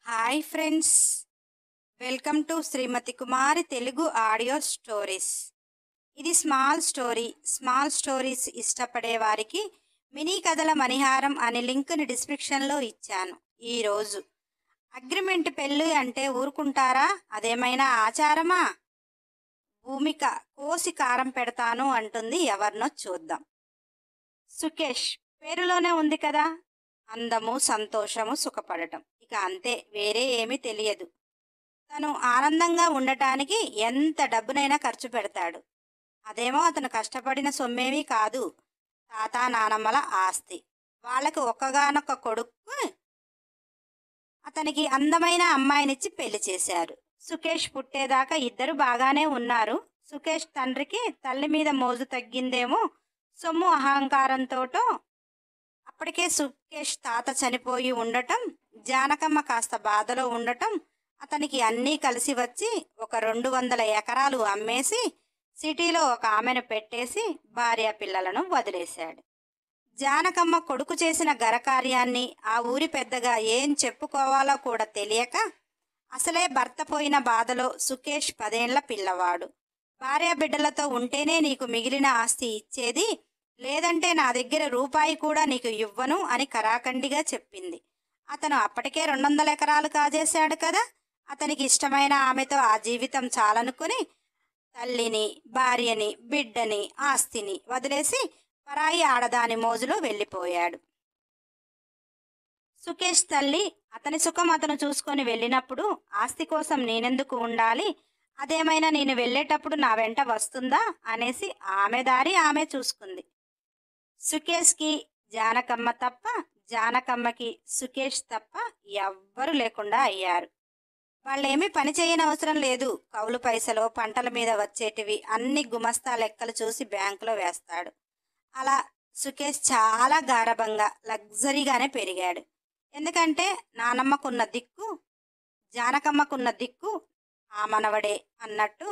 Hi friends, welcome to Srimathi Kumari Telugu audio stories. ఇది small stories ఇష్టపడే వారికి మినీ కథల మణిహారం అనే లింక్ని డిస్క్రిప్షన్లో ఇచ్చాను. ఈరోజు అగ్రిమెంట్ పెళ్ళి అంటే ఊరుకుంటారా? అదేమైనా ఆచారమా? భూమిక కోసి కారం పెడతాను అంటుంది. ఎవరినో చూద్దాం. సుకేష్ పేరులోనే ఉంది కదా, అందము, సంతోషము, సుఖపడటం. ఇక అంతే, వేరే ఏమీ తెలియదు. తను ఆనందంగా ఉండటానికి ఎంత డబ్బునైనా ఖర్చు పెడతాడు. అదేమో అతను కష్టపడిన సొమ్మేమీ కాదు, తాత నానమ్మల ఆస్తి. వాళ్ళకి ఒక్కగానొక్క కొడుకు, అతనికి అందమైన అమ్మాయినిచ్చి పెళ్లి చేశారు. సుకేష్ పుట్టేదాకా ఇద్దరు బాగానే ఉన్నారు. సుకేష్ తండ్రికి తల్లి మీద మోజు తగ్గిందేమో, సొమ్ము అహంకారంతోటో. అప్పటికే సుకేష్ తాత చనిపోయి ఉండటం, జానకమ్మ కాస్త బాధలో ఉండటం, అతనికి అన్నీ కలిసి వచ్చి ఒక 200 ఎకరాలు అమ్మేసి సిటీలో ఒక ఆమెను పెట్టేసి భార్య పిల్లలను వదిలేశాడు. జానకమ్మ కొడుకు చేసిన ఘనకార్యాన్ని ఆ ఊరి పెద్దగా ఏం చెప్పుకోవాలో కూడా తెలియక, అసలే భర్త పోయిన బాధలో సుకేష్ 10 ఏళ్ల పిల్లవాడు. భార్య బిడ్డలతో ఉంటేనే నీకు మిగిలిన ఆస్తి ఇచ్చేది, లేదంటే నా దగ్గర రూపాయి కూడా నీకు ఇవ్వను అని కరాఖండిగా చెప్పింది. అతను అప్పటికే 200 ఎకరాలు కాజేశాడు కదా. అతనికి ఇష్టమైన ఆమెతో ఆ జీవితం చాలనుకుని తల్లిని, భార్యని, బిడ్డని, ఆస్తిని వదిలేసి పరాయి ఆడదాని మోజులో వెళ్ళిపోయాడు. సుకేష్ తల్లి అతని సుఖం అతను చూసుకొని వెళ్ళినప్పుడు ఆస్తి కోసం నేనెందుకు ఉండాలి, అదేమైనా నేను వెళ్ళేటప్పుడు నా వెంట వస్తుందా అనేసి ఆమె దారి ఆమె చూసుకుంది. సుకేష్కి జానకమ్మ తప్ప, జానకమ్మకి సుకేష్ తప్ప ఎవ్వరు లేకుండా అయ్యారు. వాళ్ళేమీ పని చేయనవసరం లేదు. కౌలు పైసలో, పంటల మీద వచ్చేటివి అన్ని గుమస్తా లెక్కలు చూసి బ్యాంకులో వేస్తాడు. అలా సుకేష్ చాలా గారభంగా, లగ్జరీగానే పెరిగాడు. ఎందుకంటే నానమ్మకున్న దిక్కు, జానకమ్మకున్న దిక్కు ఆ మనవడే అన్నట్టు.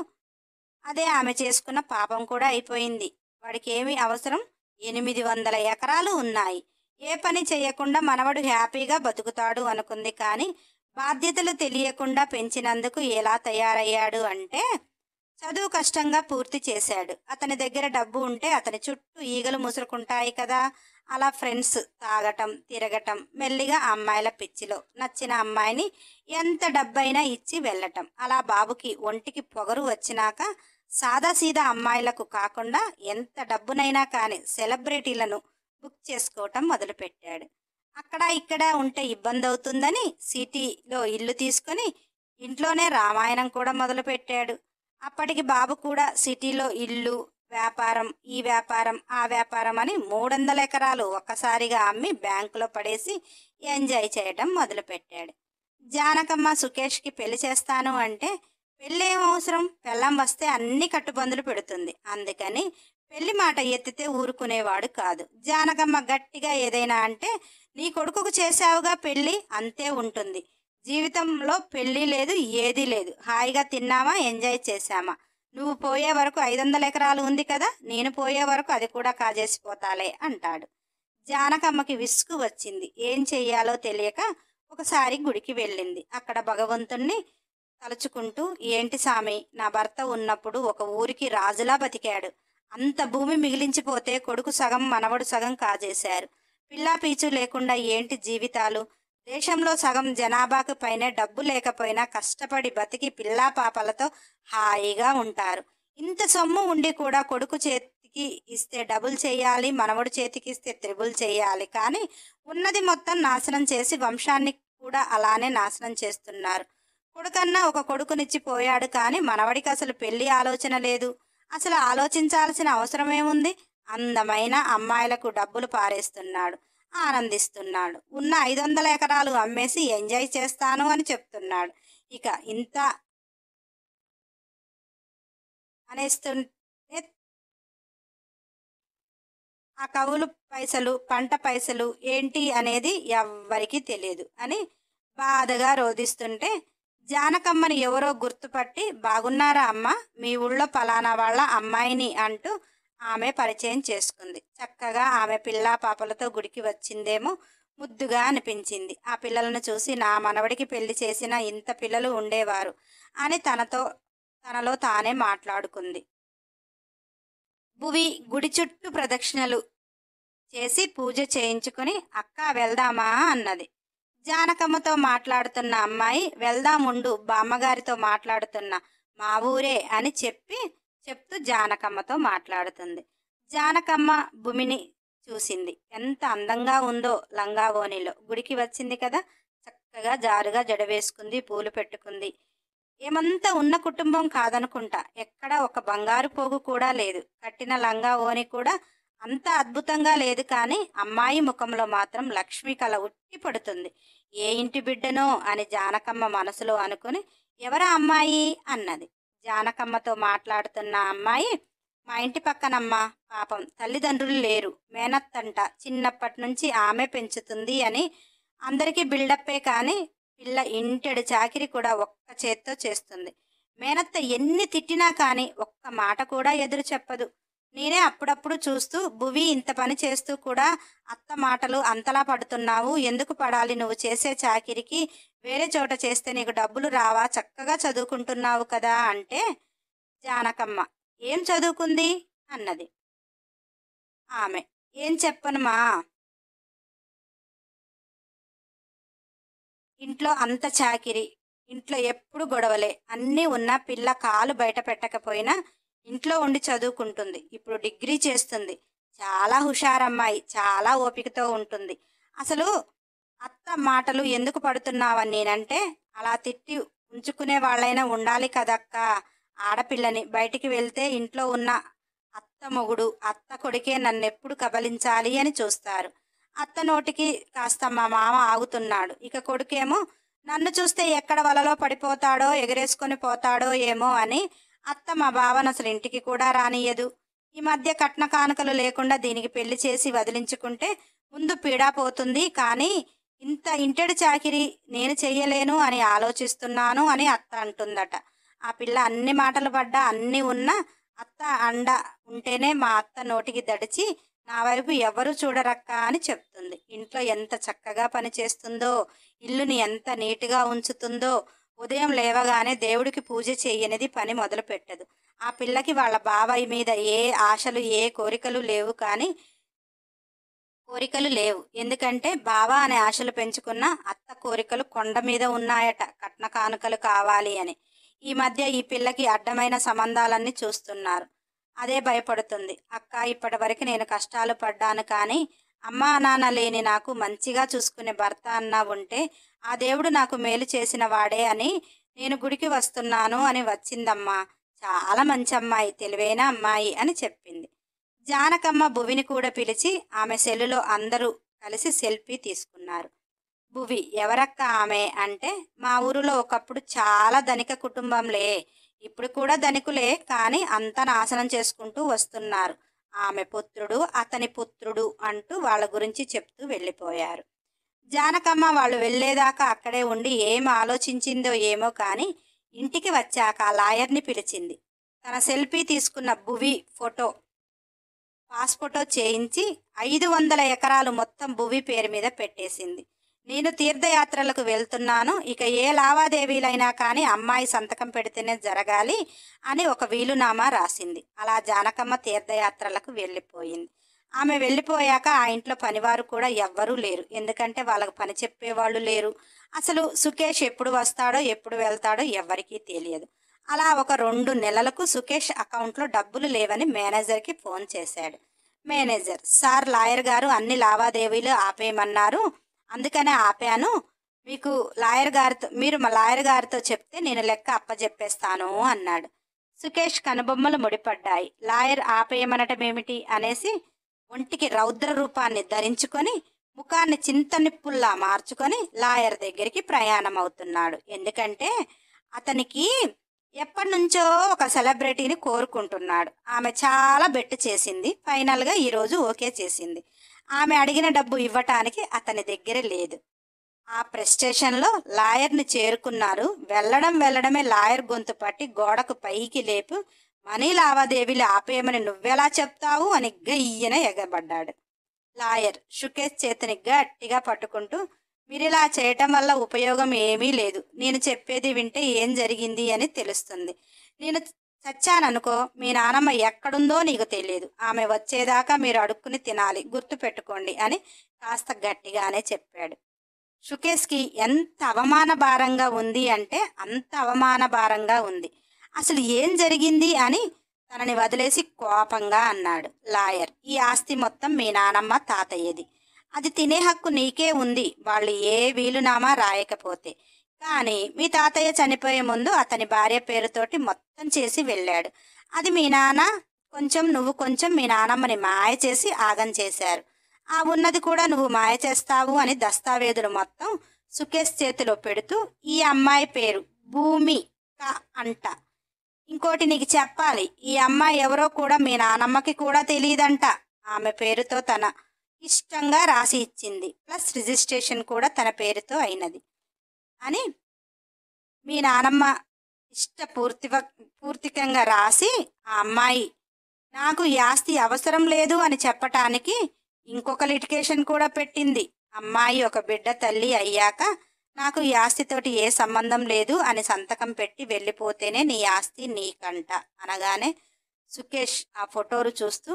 అదే ఆమె చేసుకున్న పాపం కూడా అయిపోయింది. వాడికి ఏమి అవసరం? 800 ఎకరాలు ఉన్నాయి. ఏ పని చేయకుండా మనవడు హ్యాపీగా బతుకుతాడు అనుకుంది. కానీ బాధ్యతలు తెలియకుండా పెంచినందుకు ఎలా తయారయ్యాడు అంటే, చదువు కష్టంగా పూర్తి చేశాడు. అతని దగ్గర డబ్బు ఉంటే అతని చుట్టూ ఈగలు ముసురుకుంటాయి కదా. అలా ఫ్రెండ్స్, తాగటం, తిరగటం, మెల్లిగా అమ్మాయిల పిచ్చిలో నచ్చిన అమ్మాయిని ఎంత డబ్బైనా ఇచ్చి వెళ్ళటం. అలా బాబుకి ఒంటికి పొగరు వచ్చినాక సాదాసీదా అమ్మాయిలకు కాకుండా ఎంత డబ్బునైనా కానీ సెలబ్రిటీలను బుక్ చేసుకోవటం మొదలుపెట్టాడు. అక్కడ ఇక్కడ ఉంటే ఇబ్బంది అవుతుందని సిటీలో ఇల్లు తీసుకొని ఇంట్లోనే రామాయణం కూడా మొదలుపెట్టాడు. అప్పటికి బాబు కూడా సిటీలో ఇల్లు, వ్యాపారం, ఈ వ్యాపారం, ఆ వ్యాపారం అని 300 ఎకరాలు ఒక్కసారిగా అమ్మి బ్యాంకులో పడేసి ఎంజాయ్ చేయటం మొదలుపెట్టాడు. జానకమ్మ సుకేష్కి పెళ్లి చేస్తాను అంటే, పెళ్ళేం అవసరం, పెళ్ళం వస్తే అన్ని కట్టుబందులు పెడుతుంది. అందుకని పెళ్లి మాట ఎత్తితే ఊరుకునేవాడు కాదు. జానకమ్మ గట్టిగా ఏదైనా అంటే, నీ కొడుకుకు చేశావుగా పెళ్ళి, అంతే ఉంటుంది. జీవితంలో పెళ్ళి లేదు, ఏదీ లేదు. హాయిగా తిన్నామా, ఎంజాయ్ చేశామా. నువ్వు పోయే వరకు 500 ఎకరాలు ఉంది కదా, నేను పోయే వరకు అది కూడా కాజేసిపోతాలే అంటాడు. జానకమ్మకి విసుగు వచ్చింది. ఏం చెయ్యాలో తెలియక ఒకసారి గుడికి వెళ్ళింది. అక్కడ భగవంతుణ్ణి తలుచుకుంటూ, ఏంటి సామి, నా భర్త ఉన్నప్పుడు ఒక ఊరికి రాజులా బతికాడు. అంత భూమి మిగిలించిపోతే కొడుకు సగం, మనవడు సగం కాజేశారు. పిల్లా పీచు లేకుండా ఏంటి జీవితాలు. దేశంలో సగం జనాభాకు పైనే డబ్బు లేకపోయినా కష్టపడి బతికి పిల్లా పాపలతో హాయిగా ఉంటారు. ఇంత సొమ్ము ఉండి కూడా కొడుకు చేతికి ఇస్తే డబుల్ చేయాలి, మనవడు చేతికి ఇస్తే త్రిబుల్ చేయాలి. కానీ ఉన్నది మొత్తం నాశనం చేసి వంశాన్ని కూడా అలానే నాశనం చేస్తున్నారు. కొడుకన్నా ఒక కొడుకునిచ్చి పోయాడు, కానీ మనవడికి అసలు పెళ్లి ఆలోచన లేదు. అసలు ఆలోచించాల్సిన అవసరమేముంది? అందమైన అమ్మాయిలకు డబ్బులు పారేస్తున్నాడు, ఆనందిస్తున్నాడు. ఉన్న 500 ఎకరాలు అమ్మేసి ఎంజాయ్ చేస్తాను అని చెప్తున్నాడు. ఇక ఇంత అనేస్తుంటే ఆ కవులు పైసలు, పంట పైసలు ఏంటి అనేది ఎవ్వరికీ తెలియదు అని బాధగా రోధిస్తుంటే, జానకమ్మని ఎవరో గుర్తుపట్టి, బాగున్నారా అమ్మ, మీ ఊళ్ళో పలానా వాళ్ళ అమ్మాయిని అంటూ ఆమె పరిచయం చేసుకుంది. చక్కగా ఆమె పిల్లా పాపలతో గుడికి వచ్చిందేమో. ముద్దుగా అనిపించింది. ఆ పిల్లలను చూసి నా మనవడికి పెళ్లి చేసిన ఇంత పిల్లలు ఉండేవారు అని తనలో తానే మాట్లాడుకుంది. భువి గుడి చుట్టూ ప్రదక్షిణలు చేసి పూజ చేయించుకుని అక్క వెళ్దామా అన్నది. జానకమ్మతో మాట్లాడుతున్న అమ్మాయి వెళ్దాముండు బామ్మగారితో మాట్లాడుతున్నా మా ఊరే అని చెప్తూ జానకమ్మతో మాట్లాడుతుంది. జానకమ్మ భూమిని చూసింది. ఎంత అందంగా ఉందో లంగా ఓణిలో. గుడికి వచ్చింది కదా, చక్కగా జారుగా జడ వేసుకుంది, పూలు పెట్టుకుంది. ఏమంత ఉన్న కుటుంబం కాదనుకుంటా. ఎక్కడ ఒక బంగారు పోగు కూడా లేదు. కట్టిన లంగా ఓణి కూడా అంత అద్భుతంగా లేదు, కానీ అమ్మాయి ముఖంలో మాత్రం లక్ష్మి కళ ఉట్టి పడుతుంది. ఏ ఇంటి బిడ్డనో అని జానకమ్మ మనసులో అనుకుని ఎవరా అమ్మాయి అన్నది. జానకమ్మతో మాట్లాడుతున్న అమ్మాయి మా ఇంటి పక్కనమ్మా, పాపం తల్లిదండ్రులు లేరు, మేనత్తంట, చిన్నప్పటి నుంచి ఆమె పెంచుతుంది అని అందరికీ బిల్డప్పే, కానీ పిల్ల ఇంటెడు చాకిరి కూడా ఒక్క చేత్తో చేస్తుంది. మేనత్త ఎన్ని తిట్టినా కానీ ఒక్క మాట కూడా ఎదురు చెప్పదు. నేనే అప్పుడప్పుడు చూస్తూ భువి ఇంత పని చేస్తూ కూడా అత్త మాటలు అంతలా పడుతున్నావు, ఎందుకు పడాలి, నువ్వు చేసే చాకిరికి వేరే చోట చేస్తే నీకు డబ్బులు రావా, చక్కగా చదువుకుంటున్నావు కదా అంటే జానకమ్మ ఏం చదువుకుంది అన్నది. ఆమె ఏం చెప్పనుమా, ఇంట్లో అంత చాకిరి, ఇంట్లో ఎప్పుడు గొడవలే, అన్నీ ఉన్నా పిల్ల కాలు బయట పెట్టకపోయినా ఇంట్లో ఉండి చదువుకుంటుంది. ఇప్పుడు డిగ్రీ చేస్తుంది. చాలా హుషారమ్మాయి, చాలా ఓపికతో ఉంటుంది. అసలు అత్త మాటలు ఎందుకు పడుతున్నావని నేనంటే, అలా తిట్టి ఉంచుకునే వాళ్ళైనా ఉండాలి కదక్క, ఆడపిల్లని బయటికి వెళ్తే ఇంట్లో ఉన్న అత్త మొగుడు అత్త కొడుకే నన్నెప్పుడు కబలించాలి అని చూస్తారు. అత్త నోటికి కాస్త మా మామ ఆగుతున్నాడు. ఇక కొడుకేమో నన్ను చూస్తే ఎక్కడ వలలో పడిపోతాడో, ఎగరేసుకొని పోతాడో ఏమో అని అత్త మా బావను అసలు ఇంటికి కూడా రానియదు. ఈ మధ్య కట్న కానుకలు లేకుండా దీనికి పెళ్లి చేసి వదిలించుకుంటే ముందు పీడా పోతుంది, కానీ ఇంత ఇంటెడు చాకిరి నేను చెయ్యలేను అని ఆలోచిస్తున్నాను అని అత్త అంటుందట. ఆ పిల్ల అన్ని మాటలు పడ్డా, అన్నీ ఉన్నా అత్త అండ ఉంటేనే మా అత్త నోటికి దడిచి నా వైపు ఎవరు చూడరక్క అని చెప్తుంది. ఇంట్లో ఎంత చక్కగా పని చేస్తుందో, ఇల్లుని ఎంత నీట్గా ఉంచుతుందో, ఉదయం లేవగానే దేవుడికి పూజ చేయనిది పని మొదలు పెట్టదు. ఆ పిల్లకి వాళ్ళ బాబాయ్ మీద ఏ ఆశలు ఏ కోరికలు లేవు. ఎందుకంటే బావ అనే ఆశలు పెంచుకున్న అత్త కోరికలు కొండ మీద ఉన్నాయట, కట్న కానుకలు కావాలి అని. ఈ మధ్య ఈ పిల్లకి అడ్డమైన సంబంధాలన్నీ చూస్తున్నారు. అదే భయపడుతుంది. అక్క, ఇప్పటి వరకు నేను కష్టాలు పడ్డాను, కానీ అమ్మా నాన్న లేని నాకు మంచిగా చూసుకునే భర్త అన్నా ఉంటే ఆ దేవుడు నాకు మేలు చేసిన వాడే అని నేను గుడికి వస్తున్నాను అని వచ్చిందమ్మా. చాలా మంచి అమ్మాయి, తెలివైన అమ్మాయి అని చెప్పింది. జానకమ్మ భువిని కూడా పిలిచి ఆమె సెల్లులో అందరూ కలిసి సెల్ఫీ తీసుకున్నారు. భువి ఎవరక్క ఆమె అంటే, మా ఊరిలో ఒకప్పుడు చాలా ధనిక కుటుంబంలే, ఇప్పుడు కూడా ధనికులే, కానీ అంత నాశనం చేసుకుంటూ వస్తున్నారు. ఆమె పుత్రుడు, అతని పుత్రుడు అంటూ వాళ్ళ గురించి చెప్తూ వెళ్ళిపోయారు. జానకమ్మ వాళ్ళు వెళ్ళేదాకా అక్కడే ఉండి ఏం ఆలోచించిందో ఏమో, కానీ ఇంటికి వచ్చాక ఆ లాయర్ని పిలిచింది. తన సెల్ఫీ తీసుకున్న భువి పాస్ఫోటో చేయించి 500 ఎకరాలు మొత్తం భువి పేరు మీద పెట్టేసింది. నేను తీర్థయాత్రలకు వెళ్తున్నాను, ఇక ఏ లావాదేవీలైనా కానీ అమ్మాయి సంతకం పెడితేనే జరగాలి అని ఒక వీలునామా రాసింది. అలా జానకమ్మ తీర్థయాత్రలకు వెళ్ళిపోయింది. ఆమె వెళ్ళిపోయాక ఆ ఇంట్లో పనివారు కూడా ఎవ్వరూ లేరు. ఎందుకంటే వాళ్ళకు పని చెప్పేవాళ్ళు లేరు. అసలు సుకేష్ ఎప్పుడు వస్తాడో ఎప్పుడు వెళ్తాడో ఎవ్వరికీ తెలియదు. అలా ఒక 2 నెలలకు సుకేష్ అకౌంట్లో డబ్బులు లేవని మేనేజర్కి ఫోన్ చేశాడు. మేనేజర్, సార్ లాయర్ గారు అన్ని లావాదేవీలు ఆపేయమన్నారు, అందుకనే ఆపాను, మీరు మా లాయర్ గారితో చెప్తే నేను లెక్క అప్పచెప్పేస్తాను అన్నాడు. సుకేష్ కనుబొమ్మలు ముడిపడ్డాయి. లాయర్ ఆపేయమనటమేమిటి అనేసి ఒంటికి రౌద్ర రూపాన్ని ధరించుకొని ముఖాన్ని చింతనిప్పుల్లా మార్చుకొని లాయర్ దగ్గరికి ప్రయాణం అవుతున్నాడు. ఎందుకంటే అతనికి ఎప్పటి నుంచో ఒక సెలబ్రిటీని కోరుకుంటున్నాడు. ఆమె చాలా బెట్టు చేసింది, ఫైనల్గా ఈరోజు ఓకే చేసింది. ఆమె అడిగిన డబ్బు ఇవ్వటానికి అతని దగ్గర లేదు. ఆ ప్రెస్టేషన్లో లాయర్ని చేరుకున్నారు. వెళ్ళడమే లాయర్ గొంతు పట్టి గోడకు పైకి లేపు, మనీ లావాదేవీలు ఆపేయమని నువ్వెలా చెప్తావు అని గయ్యన ఎగబడ్డాడు. లాయర్ షుకేష్ చేతిని గట్టిగా పట్టుకుంటూ, మీరిలా చేయటం వల్ల ఉపయోగం ఏమీ లేదు. నేను చెప్పేది వింటే ఏం జరిగింది అని తెలుస్తుంది. నేను చచ్చాననుకో, మీ నానమ్మ ఎక్కడుందో నీకు తెలియదు. ఆమె వచ్చేదాకా మీరు అడుక్కుని తినాలి, గుర్తుపెట్టుకోండి అని కాస్త గట్టిగానే చెప్పాడు. షుకేష్కి ఎంత అవమానభారంగా ఉంది అంటే అంత అవమానభారంగా ఉంది. అసలు ఏం జరిగింది అని తనని వదిలేసి కోపంగా అన్నాడు లాయర్. ఈ ఆస్తి మొత్తం మీ నానమ్మ తాతయ్యది. అది తినే హక్కు నీకే ఉంది, వాళ్ళు ఏ వీలునామా రాయకపోతే. కానీ మీ తాతయ్య చనిపోయే ముందు అతని భార్య పేరుతోటి మొత్తం చేసి వెళ్ళాడు. అది మీ నాన్న కొంచెం, నువ్వు కొంచెం మీ నానమ్మని మాయ చేసి ఆగం చేశారు. ఆ ఉన్నది కూడా నువ్వు మాయ చేస్తావు అని దస్తావేజులు మొత్తం సుకేష్ చేతిలో పెడుతూ, ఈ అమ్మాయి పేరు భూమిక అంట. ఇంకోటి నీకు చెప్పాలి, ఈ అమ్మాయి ఎవరో కూడా మీ నానమ్మకి కూడా తెలియదంట. ఆమె పేరుతో తన ఇష్టంగా రాసి ఇచ్చింది, ప్లస్ రిజిస్ట్రేషన్ కూడా తన పేరుతో అయినది అని మీ నానమ్మ పూర్తికంగా రాసి, ఆ అమ్మాయి నాకు ఈ ఆస్తి అవసరం లేదు అని చెప్పటానికి ఇంకొక లిటికేషన్ కూడా పెట్టింది. అమ్మాయి ఒక బిడ్డ తల్లి అయ్యాక నాకు ఈ ఆస్తితోటి ఏ సంబంధం లేదు అని సంతకం పెట్టి వెళ్ళిపోతేనే నీ ఆస్తి నీకంట అనగానే సుకేష్ ఆ ఫోటోలు చూస్తూ,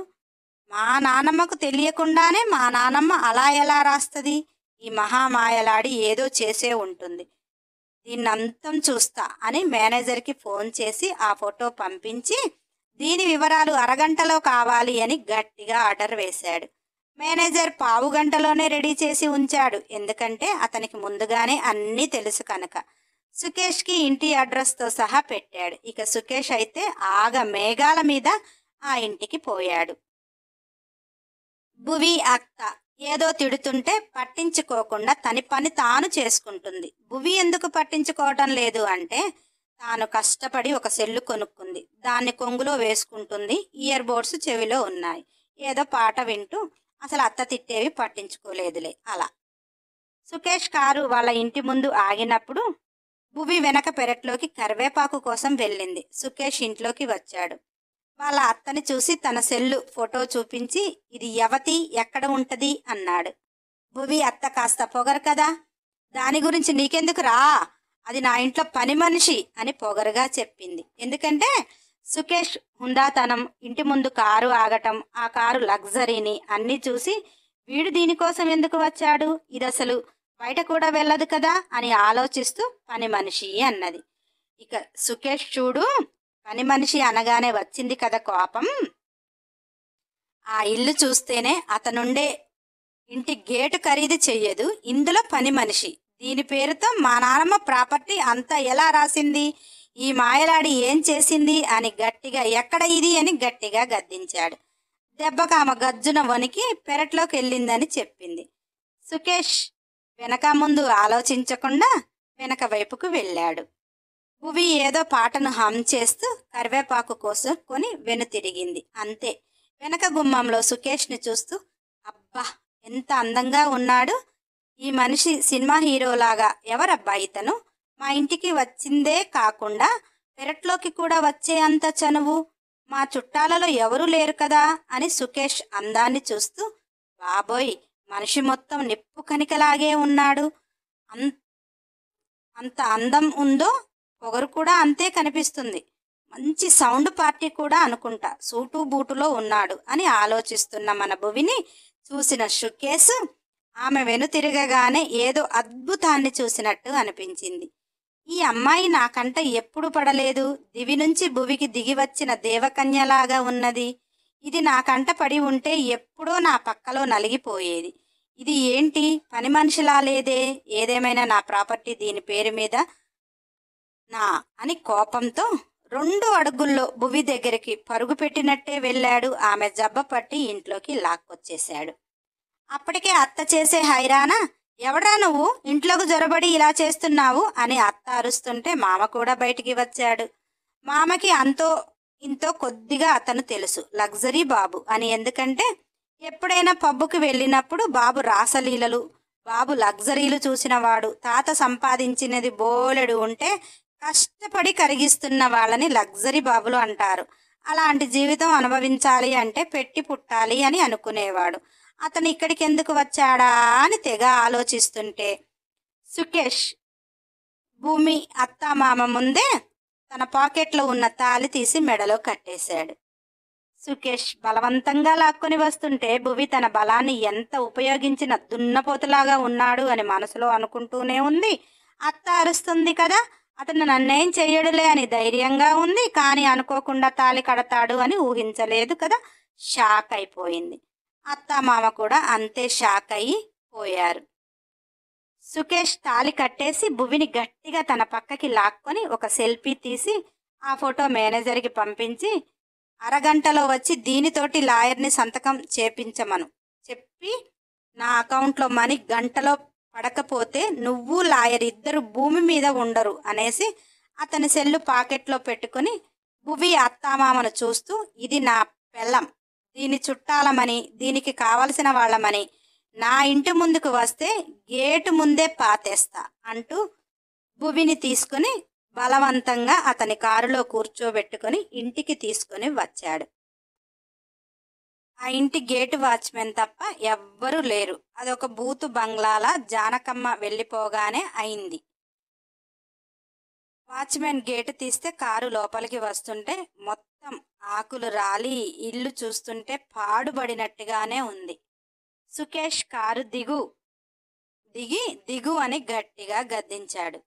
మా నానమ్మకు తెలియకుండానే మా నానమ్మ అలా ఎలా రాస్తుంది? ఈ మహామాయలాడి ఏదో చేసే ఉంటుంది, దీన్నంతం చూస్తా అని మేనేజర్కి ఫోన్ చేసి ఆ ఫోటో పంపించి, దీని వివరాలు అరగంటలో కావాలి అని గట్టిగా ఆర్డర్ వేశాడు. మేనేజర్ పావుగంటలోనే రెడీ చేసి ఉంచాడు, ఎందుకంటే అతనికి ముందుగానే అన్నీ తెలుసు కనుక. సుకేష్కి ఇంటి అడ్రస్తో సహా పెట్టాడు. ఇక సుకేష్ అయితే ఆగ మేఘాల మీద ఆ ఇంటికి పోయాడు. భువి అత్త ఏదో తిడుతుంటే పట్టించుకోకుండా తన పని తాను చేసుకుంటుంది. భువి ఎందుకు పట్టించుకోవటం లేదు అంటే, తాను కష్టపడి ఒక సెల్లు కొనుక్కుంది, దాన్ని కొంగులో వేసుకుంటుంది, ఇయర్ బోర్డ్స్ చెవిలో ఉన్నాయి, ఏదో పాట వింటూ అసలు అత్త తిట్టేవి పట్టించుకోలేదులే. అలా సుకేష్ కారు వాళ్ళ ఇంటి ముందు ఆగినప్పుడు భువి వెనక పెరట్లోకి కరివేపాకు కోసం వెళ్ళింది. సుకేష్ ఇంట్లోకి వచ్చాడు. వాళ్ళ అత్తని చూసి తన సెల్లు ఫోటో చూపించి, ఇది యవతి ఎక్కడ ఉంటది అన్నాడు. భువి అత్త కాస్త పొగరు కదా, దాని గురించి నీకెందుకు రా, అది నా ఇంట్లో పని మనిషి అని పొగరుగా చెప్పింది. ఎందుకంటే సుకేష్ హుందాతనం, ఇంటి ముందు కారు ఆగటం, ఆ కారు లగ్జరీని అన్నీ చూసి, వీడు దీనికోసం ఎందుకు వచ్చాడు, ఇది అసలు బయట కూడా వెళ్ళదు కదా అని ఆలోచిస్తూ పని మనిషి అన్నది. ఇక సుకేష్ చూడు, పని మనిషి అనగానే వచ్చింది కదా కోపం. ఆ ఇల్లు చూస్తేనే అతనుండే ఇంటి గేటు ఖరీదు చెయ్యదు, ఇందులో పని మనిషి, దీని పేరుతో మా నాన్నమ్మ ప్రాపర్టీ అంతా ఎలా రాసింది, ఈ మాయలాడి ఏం చేసింది అని గట్టిగా, ఎక్కడ ఇది అని గట్టిగా గద్దించాడు. దెబ్బకు ఆమె గజ్జున వణికి పెరట్లోకి వెళ్ళిందని చెప్పింది. సుకేష్ వెనక ముందు ఆలోచించకుండా వెనక వైపుకు వెళ్ళాడు. భువి ఏదో పాటను హమ్ చేస్తూ కరివేపాకు కోసం కొని వెనుతిరిగింది. అంతే. వెనక గుమ్మంలో సుకేష్ని చూస్తూ, అబ్బా ఎంత అందంగా ఉన్నాడు ఈ మనిషి, సినిమా హీరోలాగా, ఎవరబ్బా ఇతను, మా ఇంటికి వచ్చిందే కాకుండా పెరట్లోకి కూడా వచ్చే అంత చనువు, మా చుట్టాలలో ఎవరూ లేరు కదా అని సుకేష్ అందాన్ని చూస్తూ, బాబోయ్ మనిషి మొత్తం నిప్పు కనికలాగే ఉన్నాడు, అంత అందం ఉందో పొగరు కూడా అంతే కనిపిస్తుంది, మంచి సౌండ్ పార్టీ కూడా అనుకుంటా, సూటు బూటులో ఉన్నాడు అని ఆలోచిస్తున్న మన భువిని చూసిన సుకేష్ ఆమె వెనుతిరగగానే ఏదో అద్భుతాన్ని చూసినట్టు అనిపించింది. ఈ అమ్మాయి నాకంట ఎప్పుడు పడలేదు, దివి నుంచి భువికి దిగి వచ్చిన దేవకన్యలాగా ఉన్నది, ఇది నాకంట పడి ఉంటే ఎప్పుడో నా పక్కలో నలిగిపోయేది, ఇది ఏంటి పని మనిషిలా లేదే, ఏదేమైనా నా ప్రాపర్టీ దీని పేరు మీద నా అని కోపంతో 2 అడుగుల్లో భువి దగ్గరికి పరుగు పెట్టినట్టే వెళ్ళాడు. ఆమె జబ్బ పట్టి ఇంట్లోకి లాక్కొచ్చేశాడు. అప్పటికే అత్త చేసే హైరానా, ఎవడా నువ్వు ఇంట్లోకి జొరబడి ఇలా చేస్తున్నావు అని అత్త అరుస్తుంటే మామ కూడా బయటికి వచ్చాడు. మామకి అంతో ఇంతో కొద్దిగా అతను తెలుసు, లగ్జరీ బాబు అని. ఎందుకంటే ఎప్పుడైనా పబ్బుకి వెళ్ళినప్పుడు బాబు రాసలీలలు, బాబు లగ్జరీలు చూసినవాడు. తాత సంపాదించినది బోలెడు ఉంటే కష్టపడి కరిగిస్తున్న వాళ్ళని లగ్జరీ బాబులు అంటారు. అలాంటి జీవితం అనుభవించాలి అంటే పెట్టి పుట్టాలి అని అనుకునేవాడు. అతను ఇక్కడికి ఎందుకు వచ్చాడా అని తెగ ఆలోచిస్తుంటే సుకేష్ భూమి అత్తామామ ముందే తన పాకెట్లో ఉన్న తాళి తీసి మెడలో కట్టేశాడు. సుకేష్ బలవంతంగా లాక్కొని వస్తుంటే భువి తన బలాన్ని ఎంత ఉపయోగించిన దున్నపోతులాగా ఉన్నాడు అని మనసులో అనుకుంటూనే ఉంది. అత్త అరుస్తుంది కదా, అతను నన్నేం చెయ్యడులే అని ధైర్యంగా ఉంది. కానీ అనుకోకుండా తాళి కడతాడు అని ఊహించలేదు కదా. షాక్ అయిపోయింది. అత్తామామ కూడా అంతే షాక్ అయ్యి పోయారు. సుకేష్ తాళి కట్టేసి భువిని గట్టిగా తన పక్కకి లాక్కొని ఒక సెల్ఫీ తీసి ఆ ఫోటో మేనేజర్కి పంపించి అరగంటలో వచ్చి దీనితోటి లాయర్ని సంతకం చేపించమను చెప్పి నా అకౌంట్లో మనీ గంటలో పడకపోతే నువ్వు లాయర్ ఇద్దరు భూమి మీద ఉండరు అనేసి అతని సెల్లు పాకెట్లో పెట్టుకుని భువి అత్తామామను చూస్తూ ఇది నా పెళ్ళం, దీని చుట్టాలమని దీనికి కావలసిన వాళ్ళమని నా ఇంటి ముందుకు వస్తే గేటు ముందే పాతేస్తా అంటూ భువిని తీసుకుని బలవంతంగా అతని కారులో కూర్చోబెట్టుకుని ఇంటికి తీసుకుని వచ్చాడు. ఆ ఇంటి గేటు వాచ్మెన్ తప్ప ఎవ్వరూ లేరు. అదొక బూతు బంగ్లాల జానకమ్మ వెళ్ళిపోగానే అయింది. వాచ్మెన్ గేటు తీస్తే కారు లోపలికి వస్తుంటే మొత్తం ఆకులు రాలి ఇల్లు చూస్తుంటే పాడుబడినట్టుగానే ఉంది. సుకేష్ కారు దిగు అని గట్టిగా గద్దించాడు.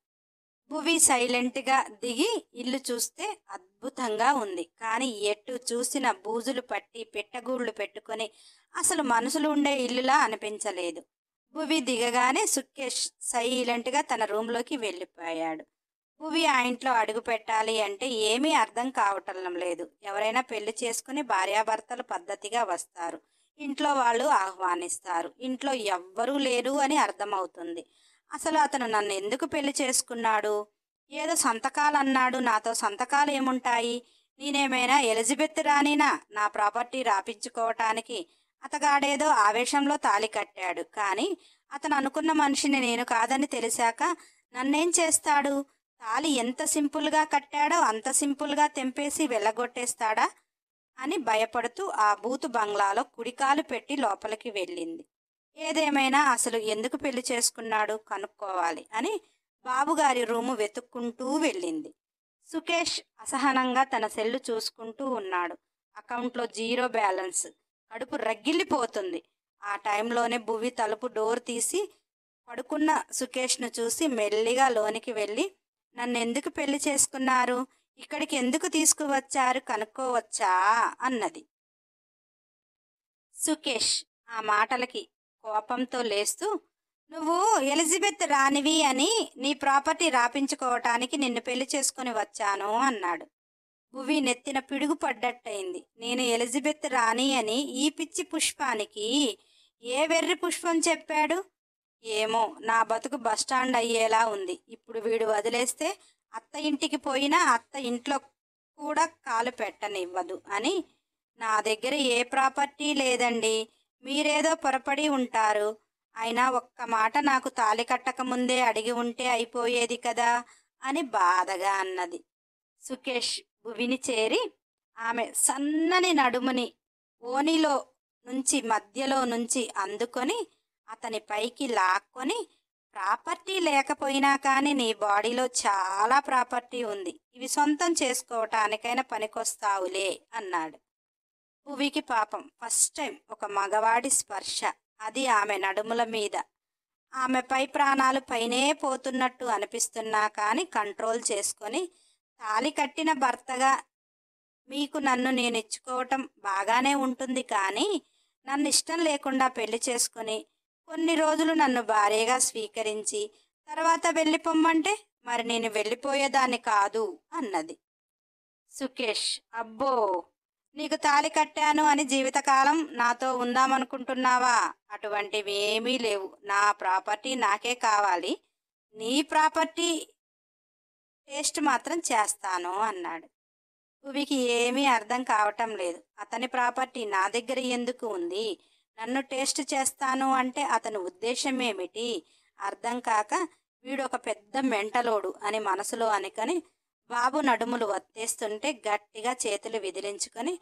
భువి సైలెంట్గా దిగి ఇల్లు చూస్తే అద్భుతంగా ఉంది. కానీ ఎటు చూసిన బూజులు పట్టి పెట్టగూళ్ళు పెట్టుకొని అసలు మనుషులు ఉండే ఇల్లులా అనిపించలేదు. భువి దిగగానే సుకేష్ సైలెంట్గా తన రూమ్లోకి వెళ్ళిపోయాడు. భువి ఆ ఇంట్లో అడుగు పెట్టాలి అంటే ఏమీ అర్థం కావటం లేదు. ఎవరైనా పెళ్లి చేసుకుని భార్యాభర్తలు పద్ధతిగా వస్తారు, ఇంట్లో వాళ్ళు ఆహ్వానిస్తారు. ఇంట్లో ఎవ్వరూ లేరు అని అర్థమవుతుంది. అసలు అతను నన్ను ఎందుకు పెళ్లి చేసుకున్నాడు? ఏదో సంతకాలు అన్నాడు. నాతో సంతకాలు ఏముంటాయి? నేనేమైనా ఎలిజబెత్ రానినా నా ప్రాపర్టీ రాపించుకోవటానికి? అతగాడేదో ఆవేశంలో తాళి కట్టాడు. కానీ అతను అనుకున్న మనిషిని నేను కాదని తెలిసాక నన్నేం చేస్తాడు? తాళి ఎంత సింపుల్గా కట్టాడో అంత సింపుల్గా తెంపేసి వెళ్ళగొట్టేస్తాడా అని భయపడుతూ ఆ బూతు బంగ్లాలో కుడికాలు పెట్టి లోపలికి వెళ్ళింది. ఏదేమైనా అసలు ఎందుకు పెళ్లి చేసుకున్నాడు కనుక్కోవాలి అని బాబుగారి రూము వెతుక్కుంటూ వెళ్ళింది. సుకేష్ అసహనంగా తన సెల్లు చూసుకుంటూ ఉన్నాడు. అకౌంట్లో 0 బ్యాలెన్స్. కడుపు రగిలిపోతుంది. ఆ టైంలోనే భువి తలుపు డోర్ తీసి పడుకున్న సుకేష్ను చూసి మెల్లిగా లోనికి వెళ్ళి నన్నెందుకు పెళ్లి చేసుకున్నారు, ఇక్కడికి ఎందుకు తీసుకువచ్చారు కనుక్కోవచ్చా అన్నది. సుకేష్ ఆ మాటలకి కోపంతో లేస్తూ నువ్వు ఎలిజబెత్ రానివి అని నీ ప్రాపర్టీ రాపించుకోవటానికి నిన్ను పెళ్లి చేసుకుని వచ్చాను అన్నాడు. భువి నెత్తిన పిడుగు పడ్డట్టయింది. నేను ఎలిజబెత్ రాణి అని ఈ పిచ్చి పుష్పానికి ఏ వెర్రి పుష్పం చెప్పాడు? ఏమో, నా బతుకు బస్టాండ్ అయ్యేలా ఉంది. ఇప్పుడు వీడు వదిలేస్తే అత్త ఇంటికి పోయినా అత్త ఇంట్లో కూడా కాలు పెట్టనివ్వదు అని. నా దగ్గర ఏ ప్రాపర్టీ లేదండి, మీరేదో పొరపడి ఉంటారు. అయినా ఒక్క మాట నాకు తాళి కట్టక ముందే అడిగి ఉంటే అయిపోయేది కదా అని బాధగా అన్నది. సుకేష్ భువిని చేరి ఆమె సన్నని నడుముని ఓనిలో నుంచి మధ్యలో నుంచి అందుకొని అతని పైకి లాక్కొని ప్రాపర్టీ లేకపోయినా కానీ నీ బాడీలో చాలా ప్రాపర్టీ ఉంది, ఇవి సొంతం చేసుకోవటానికైనా పనికొస్తావులే అన్నాడు. భువికి పాపం ఫస్ట్ టైం ఒక మగవాడి స్పర్శ, అది ఆమె నడుముల మీద. ఆమెపై ప్రాణాలు పైనే పోతున్నట్టు అనిపిస్తున్నా కానీ కంట్రోల్ చేసుకొని తాళి కట్టిన భర్తగా మీకు నన్ను నేను ఇచ్చుకోవటం బాగానే ఉంటుంది, కానీ నన్ను ఇష్టం లేకుండా పెళ్లి చేసుకుని కొన్ని రోజులు నన్ను భార్యగా స్వీకరించి తర్వాత వెళ్ళిపోమ్మంటే మరి నేను వెళ్ళిపోయేదాన్ని కాదు అన్నది. సుకేష్ అబ్బో, నీకు తాళి కట్టాను అని జీవితకాలం నాతో ఉందామనుకుంటున్నావా? అటువంటివి ఏమీ లేవు. నా ప్రాపర్టీ నాకే కావాలి, నీ ప్రాపర్టీ టేస్ట్ మాత్రం చేస్తాను అన్నాడు. భువికి ఏమీ అర్థం కావటం లేదు. అతని ప్రాపర్టీ నా దగ్గర ఎందుకు ఉంది, నన్ను టేస్ట్ చేస్తాను అంటే అతని ఉద్దేశం ఏమిటి అర్థం కాక వీడొక పెద్ద మెంటలోడు అని మనసులో అనుకొని బాబు నడుములు వత్తేస్తుంటే గట్టిగా చేతులు విదిలించుకొని